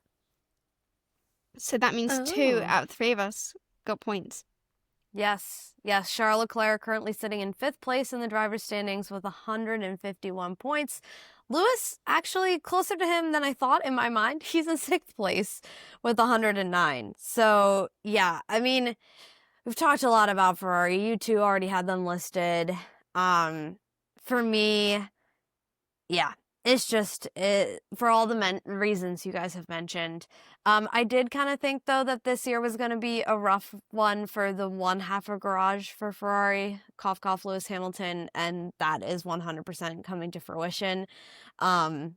So that means 2 out of 3 of us got points. Yes, Charles Leclerc currently sitting in 5th place in the driver's standings with 151 points. Lewis actually closer to him than I thought in my mind. He's in 6th place with 109. So, yeah, I mean, we've talked a lot about Ferrari. You two already had them listed. For me, yeah, it's just for all the reasons you guys have mentioned. I did kind of think, though, that this year was going to be a rough one for the one half of garage for Ferrari, cough, Lewis Hamilton, and that is 100% coming to fruition. I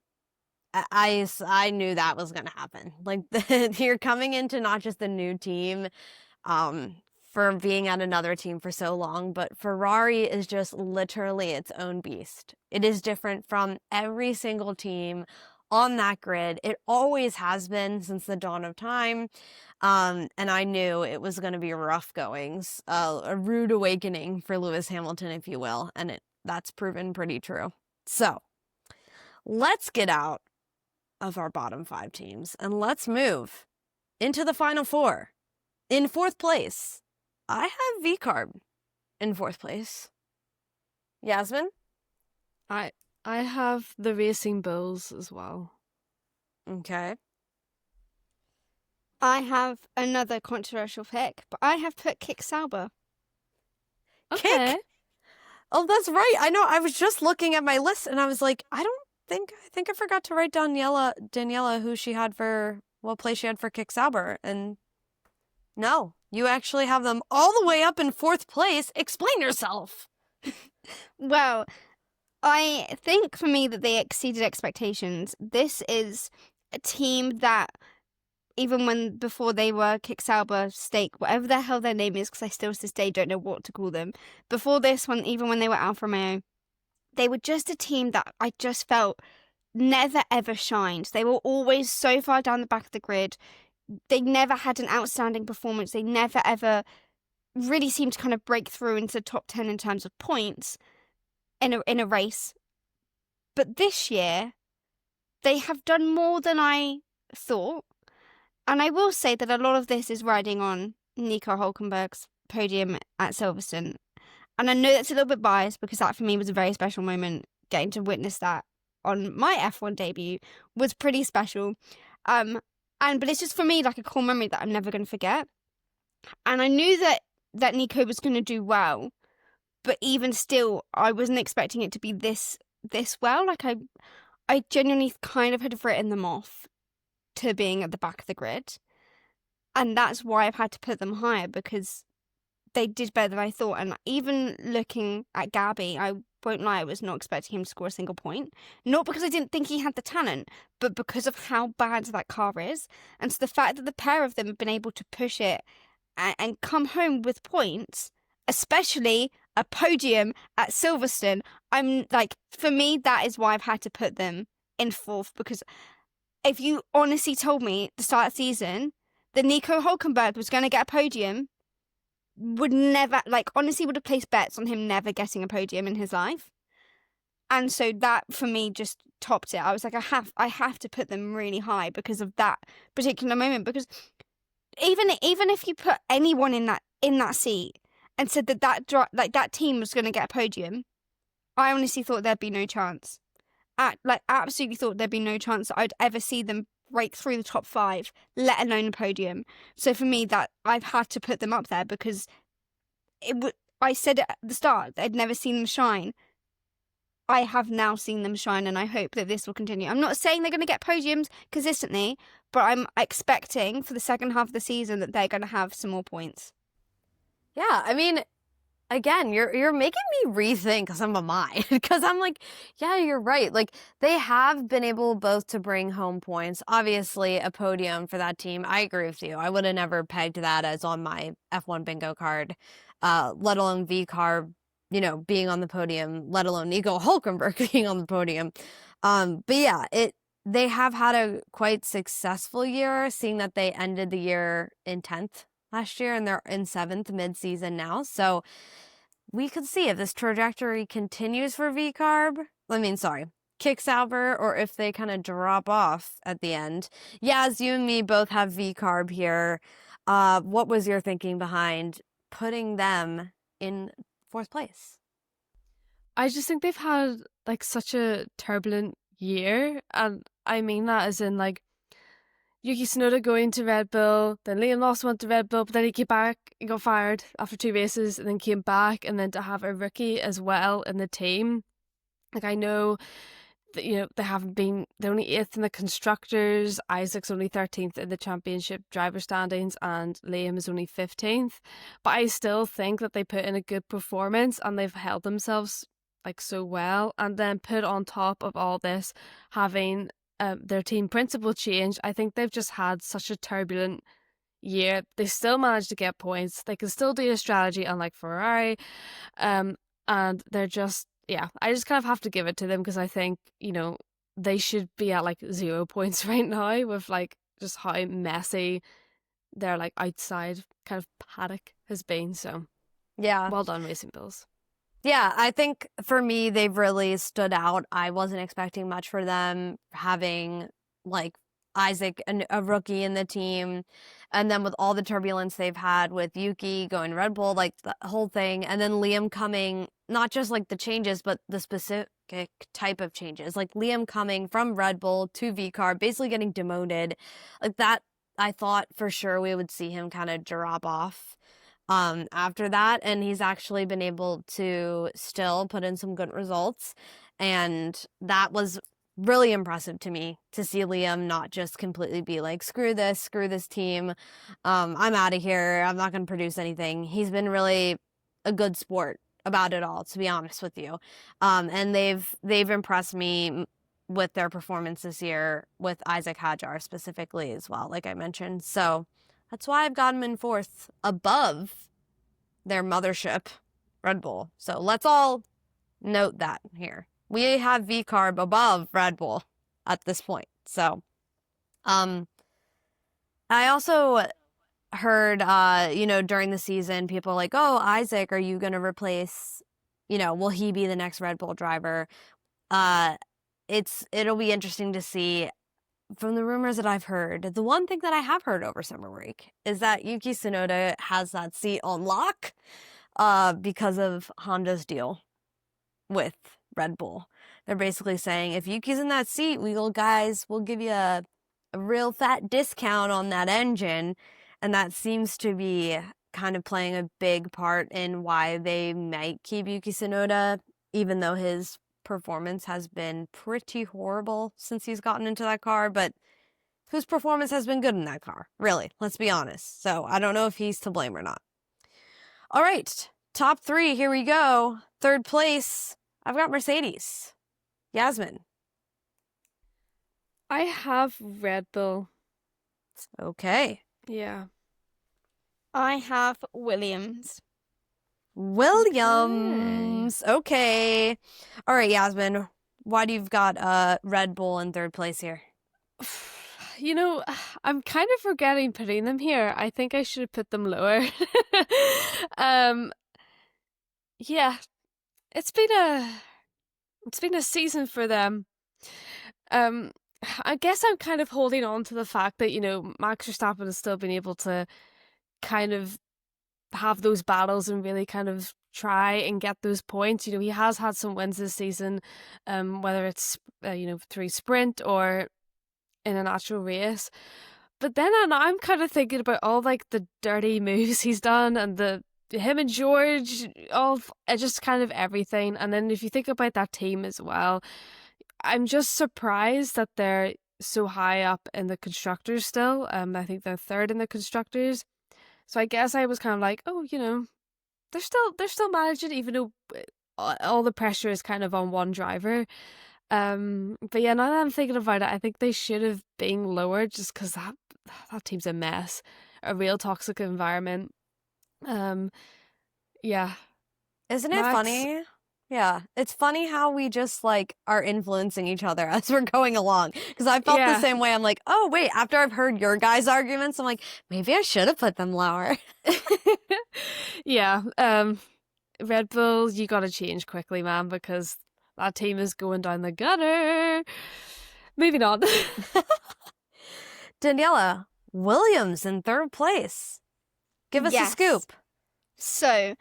knew that was going to happen. Like, you're coming into not just a new team, for being at another team for so long, but Ferrari is just literally its own beast. It is different from every single team on that grid. It always has been since the dawn of time. And I knew it was going to be rough goings, a rude awakening for Lewis Hamilton, if you will. And that's proven pretty true. So let's get out of our bottom 5 teams and let's move into the final 4. In 4th place, I have V-Carb in 4th place. Yasmin? I have the Racing Bulls as well. Okay. I have another controversial pick, but I have put Kick Sauber. Okay. Oh, that's right. I know. I was just looking at my list and I was like, I think I forgot to write down Daniela, who she had for, what place she had for Kick Sauber. And no, you actually have them all the way up in 4th place. Explain yourself. Well, I think for me that they exceeded expectations. This is a team that, even when before they were Kick Sauber, Stake, whatever the hell their name is, because I still to this day don't know what to call them. Before this one, even when they were Alfa Romeo, they were just a team that I just felt never ever shined. They were always so far down the back of the grid. They never had an outstanding performance. They never ever really seemed to kind of break through into the top 10 in terms of points in a race. But this year, they have done more than I thought. And I will say that a lot of this is riding on Nico Hülkenberg's podium at Silverstone. And I know that's a little bit biased because that for me was a very special moment. Getting to witness that on my F1 debut was pretty special. But it's just for me like a core memory that I'm never going to forget. And I knew that Nico was going to do well, but even still, I wasn't expecting it to be this well. Like I genuinely kind of had written them off to being at the back of the grid. And that's why I've had to put them higher, because they did better than I thought. And even looking at Gabby, I won't lie, I was not expecting him to score a single point. Not because I didn't think he had the talent, but because of how bad that car is. And so the fact that the pair of them have been able to push it and come home with points, especially a podium at Silverstone, I'm like, for me, that is why I've had to put them in 4th, because if you honestly told me at the start of the season that Nico Hülkenberg was going to get a podium, would never, like, honestly would have placed bets on him never getting a podium in his life. And so that for me just topped it. I was like, I have to put them really high because of that particular moment. Because even if you put anyone in that seat and said that team was going to get a podium, I honestly thought there'd be no chance. Absolutely thought there'd be no chance that I'd ever see them break through the top 5, let alone a podium. So for me, that I've had to put them up there because I said it at the start, I'd never seen them shine. I have now seen them shine, and I hope that this will continue. I'm not saying they're going to get podiums consistently, but I'm expecting for the second half of the season that they're going to have some more points. Yeah, I mean, again, you're making me rethink some of mine, because I'm like, yeah, you're right. Like, they have been able both to bring home points. Obviously, a podium for that team. I agree with you. I would have never pegged that as on my F1 bingo card, let alone VCarb, being on the podium, let alone Nico Hülkenberg being on the podium. But yeah, they have had a quite successful year, seeing that they ended the year in 10th last year and they're in 7th mid-season now. So we could see if this trajectory continues for Kick Sauber, or if they kind of drop off at the end. Yaz, you and me both have VCarb here. What was your thinking behind putting them in 4th place? I just think they've had like such a turbulent year, and I mean that as in like Yuki Tsunoda going to Red Bull, then Liam Lawson went to Red Bull, but then he came back and got fired after 2 races, and then came back, and then to have a rookie as well in the team. Like, I know that, they're only 8th in the constructors, Isaac's only 13th in the championship driver standings, and Liam is only 15th. But I still think that they put in a good performance, and they've held themselves like so well. And then put on top of all this, having their team principal change, I think they've just had such a turbulent year. They still managed to get points. They can still do a strategy unlike Ferrari. And they're just, I just kind of have to give it to them, because I think, they should be at like 0 points right now with like just how messy their like outside kind of paddock has been. So yeah, well done, Racing Bulls. Yeah, I think for me, they've really stood out. I wasn't expecting much for them, having like Isaac, a rookie in the team, and then with all the turbulence they've had with Yuki going Red Bull, like the whole thing, and then Liam coming, not just like the changes, but the specific type of changes, like Liam coming from Red Bull to VCarb, basically getting demoted, like that. I thought for sure we would see him kind of drop off. after that, and he's actually been able to still put in some good results, and that was really impressive to me to see Liam not just completely be like, screw this team, I'm out of here, I'm not going to produce anything. He's been really a good sport about it all, to be honest with you. And they've impressed me with their performance this year, with Isaac Hadjar specifically as well, like I mentioned. So that's why I've got him in fourth above their mothership, Red Bull. So let's all note that here. We have V-Carb above Red Bull at this point. So I also heard, during the season, people like, oh, Isaac, are you going to replace, will he be the next Red Bull driver? It'll be interesting to see. From the rumors that I've heard, the one thing that I have heard over summer break is that Yuki Tsunoda has that seat on lock because of Honda's deal with Red Bull. They're basically saying, if Yuki's in that seat, we'll give you a real fat discount on that engine. And that seems to be kind of playing a big part in why they might keep Yuki Tsunoda, even though his performance has been pretty horrible since he's gotten into that car, but whose performance has been good in that car, really? Let's be honest. So I don't know if he's to blame or not. All right, top three, here we go. Third place, I've got Mercedes. Yasmin. I have Red Bull. Okay. Yeah. I have Williams. Williams. Okay. All right, Yasmin. Why do you've got Red Bull in third place here? I'm kind of forgetting putting them here. I think I should have put them lower. Yeah. It's been a season for them. I guess I'm kind of holding on to the fact that, Max Verstappen has still been able to kind of have those battles and really kind of try and get those points. He has had some wins this season, whether it's through sprint or in an actual race. But then I'm kind of thinking about all like the dirty moves he's done, and him and George, just kind of everything. And then if you think about that team as well, I'm just surprised that they're so high up in the constructors still. I think they're third in the constructors. So I guess I was kind of like, oh, they're still managing, even though all the pressure is kind of on one driver. But yeah, now that I'm thinking about it, I think they should have been lower, just because that team's a mess, a real toxic environment. Yeah. Isn't it funny? Yeah, it's funny how we just are influencing each other as we're going along. Because I felt the same way. I'm like, oh wait, after I've heard your guys' arguments, I'm like, maybe I should have put them lower. Yeah, Red Bull, you gotta change quickly, man, because that team is going down the gutter. Moving on. Daniela, Williams in third place. Give us a scoop. So,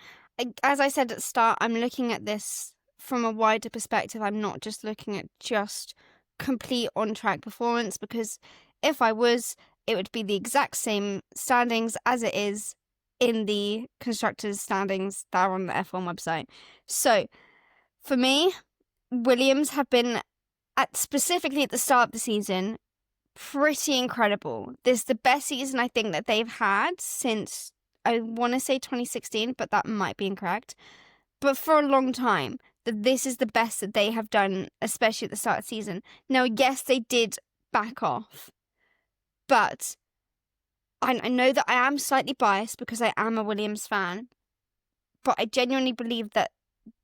as I said at the start, I'm looking at this from a wider perspective. I'm not just looking at just complete on-track performance, because if I was, it would be the exact same standings as it is in the constructors' standings that are on the F1 website. So, for me, Williams have been, specifically at the start of the season, pretty incredible. This is the best season I think that they've had since, I want to say 2016, but that might be incorrect. But for a long time, that this is the best that they have done, especially at the start of the season. Now, yes, they did back off, but I know that I am slightly biased because I am a Williams fan, but I genuinely believe that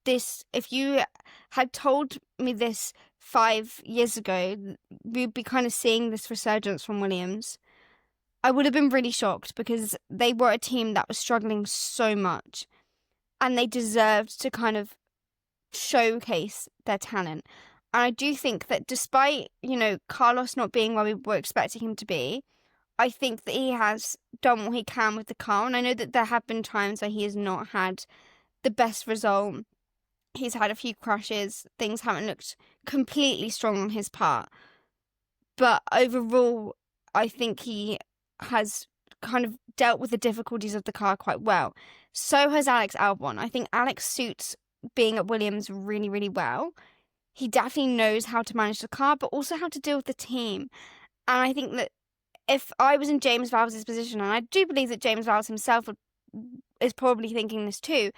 this, if you had told me this 5 years ago, we'd be kind of seeing this resurgence from Williams. I would have been really shocked, because they were a team that was struggling so much, and they deserved to kind of showcase their talent. And I do think that despite, Carlos not being where we were expecting him to be, I think that he has done what he can with the car. And I know that there have been times where he has not had the best result. He's had a few crashes. Things haven't looked completely strong on his part. But overall, I think he has kind of dealt with the difficulties of the car quite well. So has Alex Albon. I think Alex suits being at Williams really, really well. He definitely knows how to manage the car, but also how to deal with the team. And I think that if I was in James Vowles' position, and I do believe that James Vowles himself is probably thinking this too,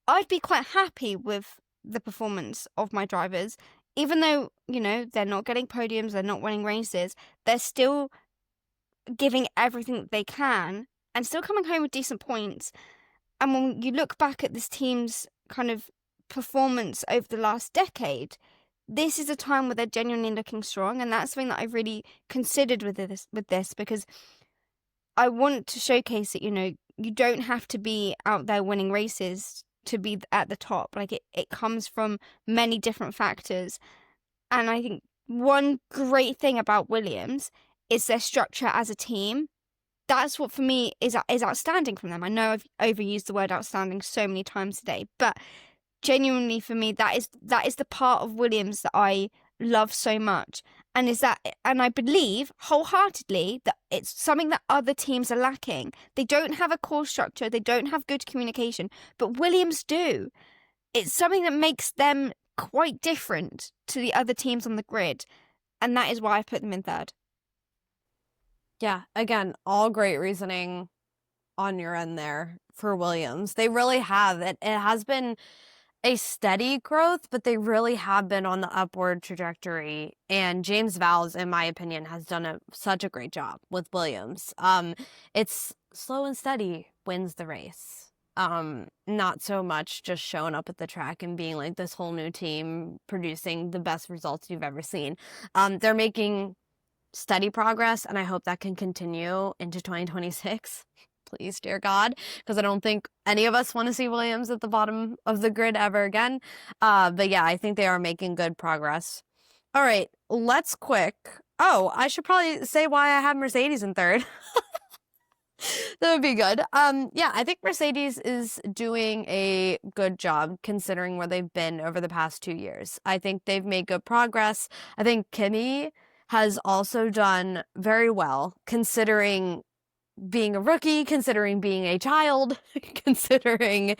I'd be quite happy with the performance of my drivers. Even though, they're not getting podiums, they're not winning races, they're still giving everything that they can and still coming home with decent points. And when you look back at this team's kind of performance over the last decade, this is a time where they're genuinely looking strong, and that's something that I've really considered with this because I want to showcase that, you don't have to be out there winning races to be at the top. Like, it comes from many different factors. And I think one great thing about Williams is their structure as a team. That's what, for me, is outstanding from them. I know I've overused the word outstanding so many times today, but genuinely for me, that is the part of Williams that I love so much. And I believe wholeheartedly that it's something that other teams are lacking. They don't have a core structure, they don't have good communication, but Williams do. It's something that makes them quite different to the other teams on the grid, and that is why I put them in third. Yeah, again, all great reasoning on your end there for Williams. They really have. It has been a steady growth, but they really have been on the upward trajectory. And James Vowles, in my opinion, has done such a great job with Williams. It's slow and steady wins the race. Not so much just showing up at the track and being like this whole new team producing the best results you've ever seen. They're making steady progress, and I hope that can continue into 2026. Please, dear God, because I don't think any of us want to see Williams at the bottom of the grid ever again. But yeah, I think they are making good progress. All right, let's quick. Oh, I should probably say why I have Mercedes in third. That would be good. Yeah, I think Mercedes is doing a good job considering where they've been over the past 2 years. I think they've made good progress. I think Kimi has also done very well considering being a rookie, considering being a child, considering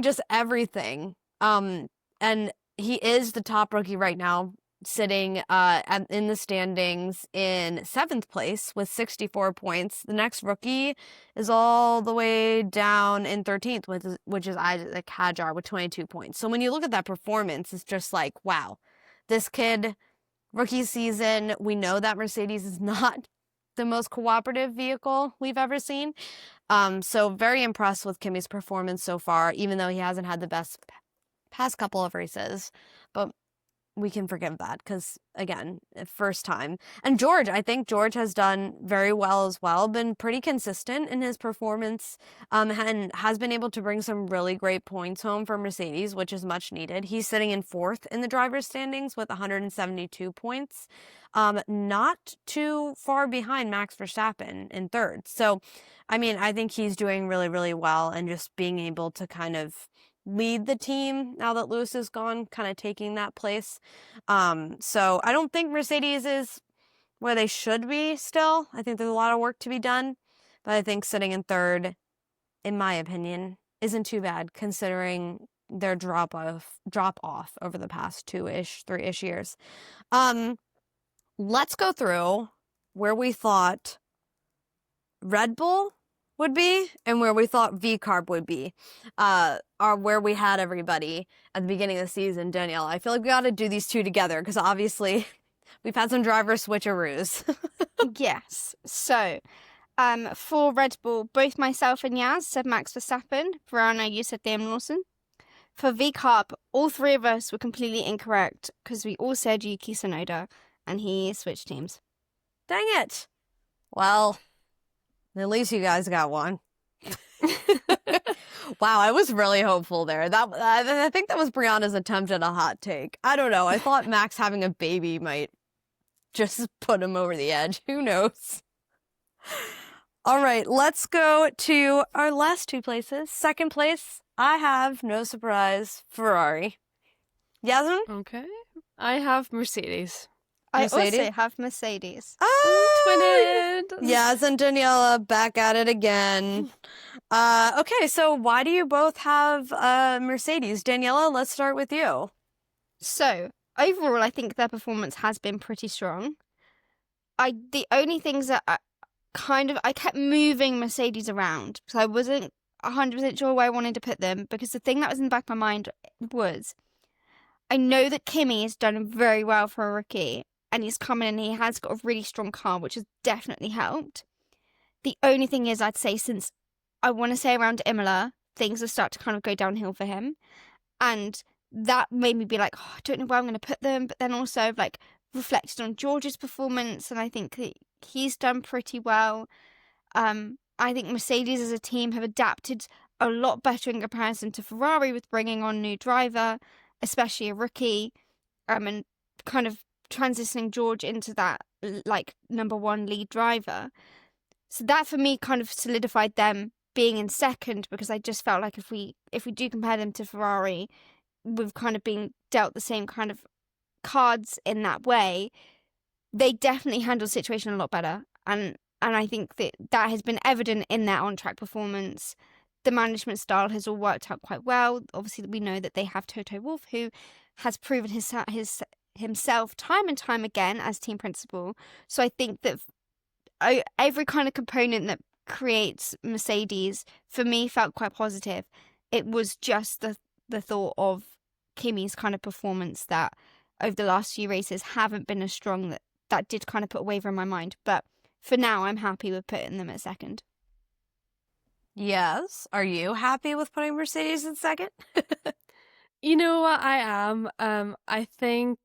just everything. And he is the top rookie right now, sitting in the standings in 7th place with 64 points. The next rookie is all the way down in 13th, which is Isaac Hadjar with 22 points. So when you look at that performance, it's just like, wow, this kid, rookie season, we know that Mercedes is not the most cooperative vehicle we've ever seen. So very impressed with Kimi's performance so far, even though he hasn't had the best past couple of races. But we can forgive that because, again, first time. And I think George has done very well as well, been pretty consistent in his performance, and has been able to bring some really great points home for Mercedes, which is much needed. He's sitting in 4th in the driver's standings with 172 points, not too far behind Max Verstappen in 3rd. So, I mean, I think he's doing really, really well, and just being able to kind of lead the team now that Lewis is gone, kind of taking that place. So I don't think Mercedes is where they should be still. I think there's a lot of work to be done, but I think sitting in 3rd, in my opinion, isn't too bad considering their drop off over the past 3-ish years. Let's go through where we thought Red Bull would be and where we thought V-Carb would be, are where we had everybody at the beginning of the season. Danielle, I feel like we got to do these two together because obviously we've had some driver switcheroos. Yes. So, for Red Bull, both myself and Yaz said Max Verstappen. Verona, you said Liam Lawson. For V-Carb, all 3 of us were completely incorrect because we all said Yuki Tsunoda, and he switched teams. Dang it. Well, at least you guys got one. Wow, I was really hopeful there. I think that was Brianna's attempt at a hot take. I don't know. I thought Max having a baby might just put him over the edge. Who knows? All right, let's go to our last 2 places. 2nd place, I have, no surprise, Ferrari. Yasmin? Okay. I have Mercedes. I Mercedes? also have Mercedes. Ah, Twined. yes, and Daniela back at it again. Okay, so why do you both have Mercedes? Daniela, let's start with you. So, overall, I think their performance has been pretty strong. The only things that I kept moving Mercedes around because I wasn't 100% sure where I wanted to put them, because the thing that was in the back of my mind was, I know that Kimi has done very well for a rookie, and he's come in and he has got a really strong car, which has definitely helped. The only thing is, I'd say since, I want to say around Imola, things have started to kind of go downhill for him. And that made me be like, oh, I don't know where I'm going to put them. But then also I've like reflected on George's performance, and I think that he's done pretty well. I think Mercedes as a team have adapted a lot better in comparison to Ferrari with bringing on a new driver, especially a rookie, and kind of transitioning George into that like number one lead driver. So that for me kind of solidified them being in second, because I just felt like if we do compare them to Ferrari, we've kind of been dealt the same kind of cards in that way. They definitely handle the situation a lot better, and I think that has been evident in their on-track performance. The management style has all worked out quite well. Obviously, we know that they have Toto Wolff, who has proven himself time and time again as team principal. So I think that every kind of component that creates Mercedes, for me, felt quite positive. It was just the thought of Kimi's kind of performance that over the last few races haven't been as strong, that did kind of put a waver in my mind. But for now, I'm happy with putting them at second. Yes. Are you happy with putting Mercedes in second? You know what, I am. I think,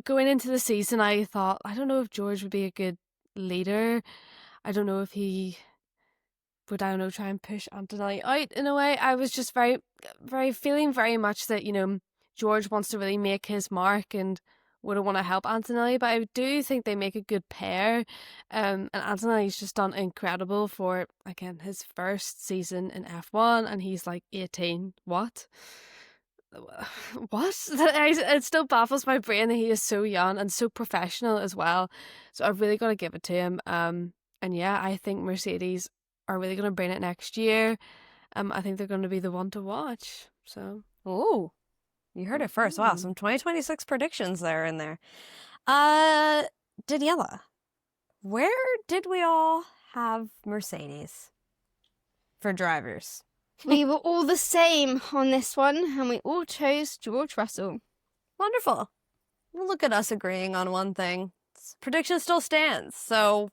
going into the season, I thought, I don't know if George would be a good leader. I don't know if he would, try and push Antonelli out in a way. I was just very, very feeling very much that, George wants to really make his mark and would want to help Antonelli, but I do think they make a good pair. And Antonelli's just done incredible for, again, his first season in F1, and he's like 18. What? It still baffles my brain that he is so young and so professional as well. So I've really got to give it to him. And yeah, I think Mercedes are really going to bring it next year. I think they're going to be the one to watch. So, Oh, you heard it first. Wow, some 2026 predictions there in there. Daniela, where did we all have Mercedes for drivers? We were all the same on this one, and we all chose George Russell. Wonderful. Well, look at us agreeing on one thing. Prediction still stands, so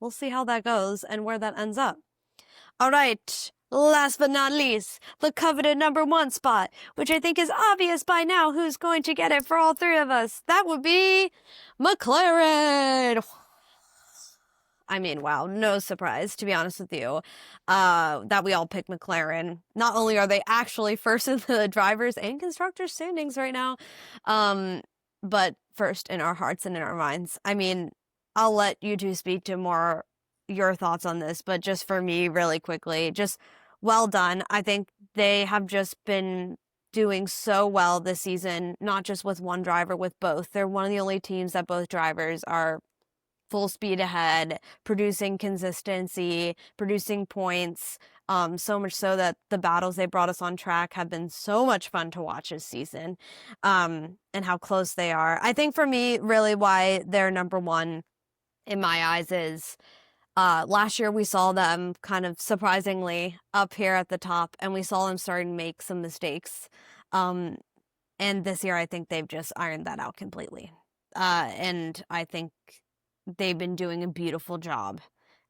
we'll see how that goes and where that ends up. All right, last but not least, the coveted number one spot, which I think is obvious by now who's going to get it for all three of us. That would be McLaren. I mean, wow, no surprise, to be honest with you, that we all picked McLaren. Not only are they actually first in the drivers and constructors standings right now, but first in our hearts and in our minds. I mean, I'll let you two speak to more your thoughts on this, but just for me, really quickly, just well done. I think they have just been doing so well this season, not just with one driver, with both. They're one of the only teams that both drivers are full speed ahead, producing consistency, producing points, so much so that the battles they brought us on track have been so much fun to watch this season, and how close they are. I think for me, really why they're number one in my eyes is last year we saw them kind of surprisingly up here at the top, and we saw them starting to make some mistakes. And this year I think they've just ironed that out completely. And I think they've been doing a beautiful job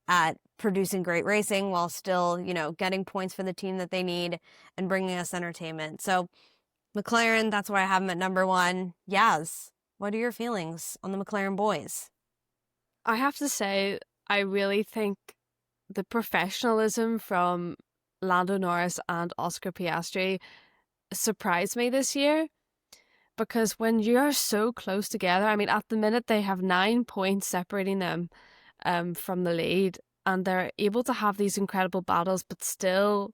at producing great racing while still, getting points for the team that they need and bringing us entertainment. So McLaren, that's why I have them at number one. Yaz, what are your feelings on the McLaren boys? I have to say, I really think the professionalism from Lando Norris and Oscar Piastri surprised me this year. Because when you're so close together, I mean, at the minute they have 9 points separating them from the lead, and they're able to have these incredible battles, but still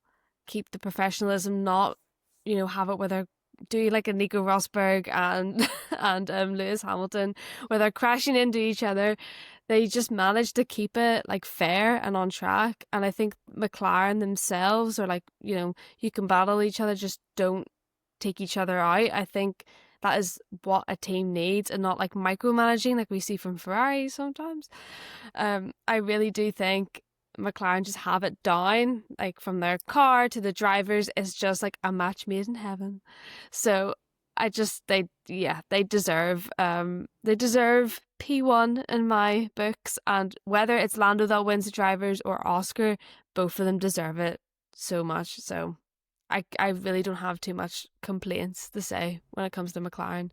keep the professionalism, not, have it where they're do like a Nico Rosberg and Lewis Hamilton, where they're crashing into each other. They just manage to keep it like fair and on track. And I think McLaren themselves are like, you can battle each other, just don't take each other out. I think that is what a team needs, and not like micromanaging like we see from Ferrari sometimes. I really do think McLaren just have it down, like from their car to the drivers. It's just like a match made in heaven. So they deserve P1 in my books, and whether it's Lando that wins the drivers or Oscar, both of them deserve it so much. So I really don't have too much complaints to say when it comes to McLaren.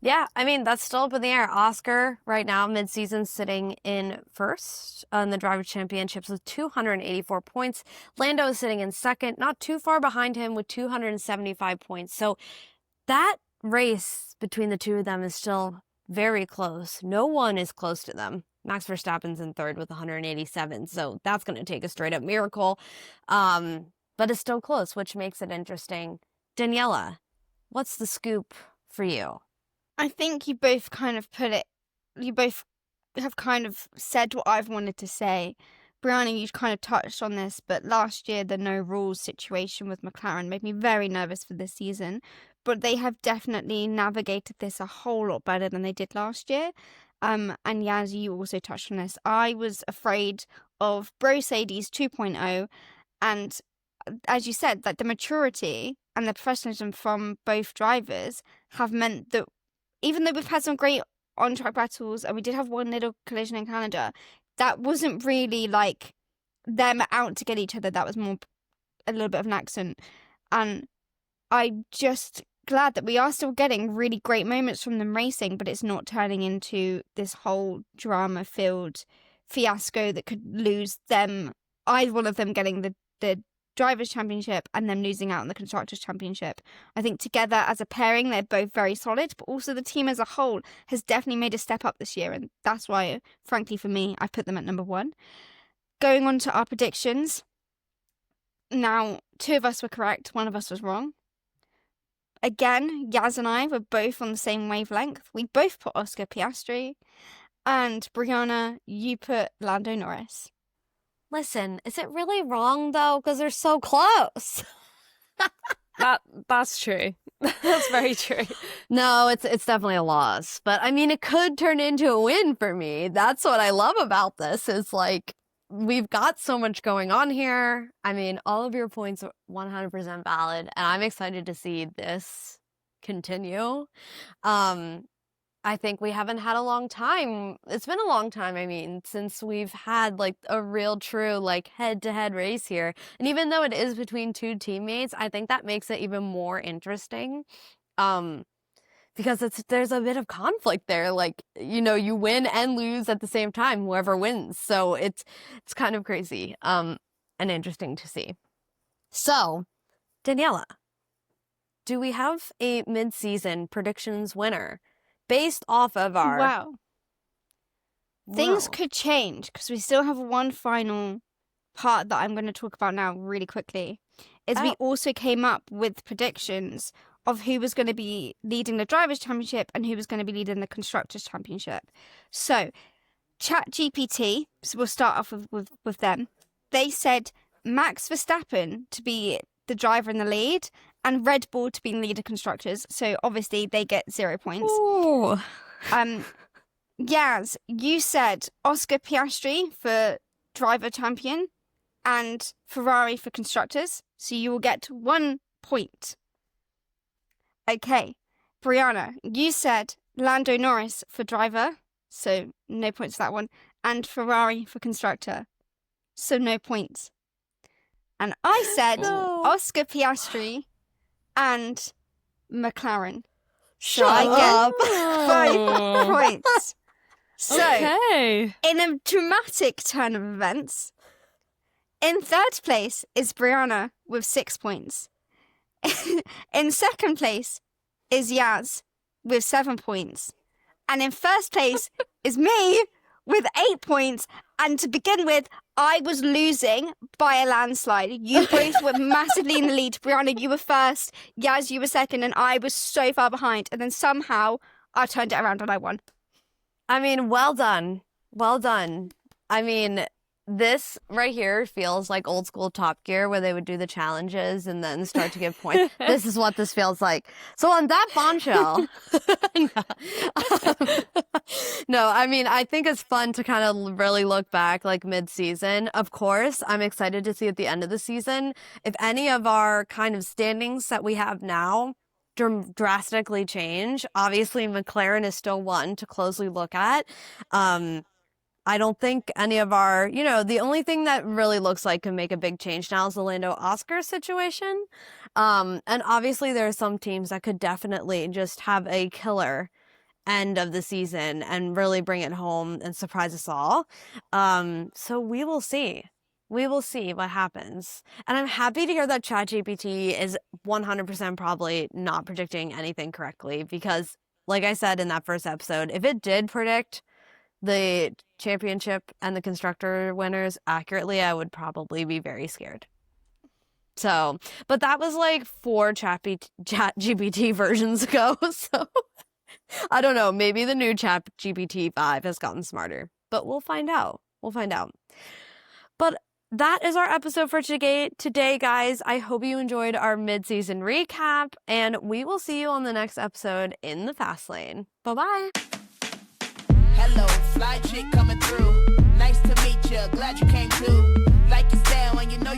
Yeah, I mean, that's still up in the air. Oscar, right now, mid-season, sitting in first in the Drivers' Championships with 284 points. Lando is sitting in second, not too far behind him with 275 points. So that race between the two of them is still very close. No one is close to them. Max Verstappen's in third with 187, so that's going to take a straight-up miracle. But it's still close, which makes it interesting. Daniela, what's the scoop for you? I think you both kind of you both have kind of said what I've wanted to say. Brianna, you kind of touched on this, but last year the no rules situation with McLaren made me very nervous for this season. But they have definitely navigated this a whole lot better than they did last year. And Yaz, you also touched on this. I was afraid of Brosades 2.0, and as you said, that the maturity and the professionalism from both drivers have meant that even though we've had some great on-track battles and we did have one little collision in Canada, that wasn't really like them out to get each other. That was more a little bit of an accident. And I'm just glad that we are still getting really great moments from them racing, but it's not turning into this whole drama-filled fiasco that could lose them, either one of them getting the Drivers' Championship and them losing out on the Constructors' Championship. I think together as a pairing, they're both very solid, but also the team as a whole has definitely made a step up this year, and that's why, frankly, for me, I put them at number 1. Going on to our predictions. Now, 2 of us were correct, 1 of us was wrong. Again, Yaz and I were both on the same wavelength. We both put Oscar Piastri, and Brianna, you put Lando Norris. Listen, is it really wrong, though? Because they're so close. That's true. That's very true. No, it's definitely a loss. But, I mean, it could turn into a win for me. That's what I love about this, is, like, we've got so much going on here. I mean, all of your points are 100% valid, and I'm excited to see this continue. I think we haven't had a long time. It's been a long time, I mean, since we've had like a real true like head-to-head race here. And even though it is between 2 teammates, I think that makes it even more interesting. Because there's a bit of conflict there. Like, you win and lose at the same time, whoever wins. So it's kind of crazy and interesting to see. So, Daniela, do we have a mid-season predictions winner? Based off of our... Wow. Things could change because we still have one final part that I'm going to talk about now really quickly. We also came up with predictions of who was going to be leading the Drivers' Championship and who was going to be leading the Constructors' Championship. So, ChatGPT, so we'll start off with them. They said Max Verstappen to be the driver in the lead and Red Bull to be in leader constructors. So obviously they get 0 points. Ooh. Yaz, you said Oscar Piastri for driver champion and Ferrari for constructors. So you will get 1 point. Okay. Brianna, you said Lando Norris for driver. So no points for that one. And Ferrari for constructor. So no points. And I said Oscar Piastri and McLaren. So Shut I up. get 5 points. So, Okay. in a dramatic turn of events, in third place is Brianna with 6 points. In second place is Yaz with 7 points. And in first place is me with 8 points. And to begin with, I was losing by a landslide. You both were massively in the lead. Brianna, you were first. Yaz, you were second. And I was so far behind. And then somehow I turned it around and I won. I mean, well done. Well done. I mean, this right here feels like old school Top Gear where they would do the challenges and then start to give points. This is what this feels like. So on that bombshell, no, I mean, I think it's fun to kind of really look back like mid-season. Of course, I'm excited to see at the end of the season if any of our kind of standings that we have now drastically change. Obviously, McLaren is still one to closely look at. I don't think any of our, the only thing that really looks like can make a big change now is the Lando Oscar situation. And obviously there are some teams that could definitely just have a killer end of the season and really bring it home and surprise us all. So we will see. We will see what happens. And I'm happy to hear that ChatGPT is 100% probably not predicting anything correctly because, like I said in that first episode, if it did predict the championship and the constructor winners accurately, I would probably be very scared. So, but that was like 4 ChatGPT versions ago. So I don't know. Maybe the new ChatGPT 5 has gotten smarter, but we'll find out. We'll find out. But that is our episode for today, guys. I hope you enjoyed our mid-season recap, and we will see you on the next episode in the Fast Lane. Bye-bye. Hello, fly chick coming through. Nice to meet you, glad you came too. Like your style when you know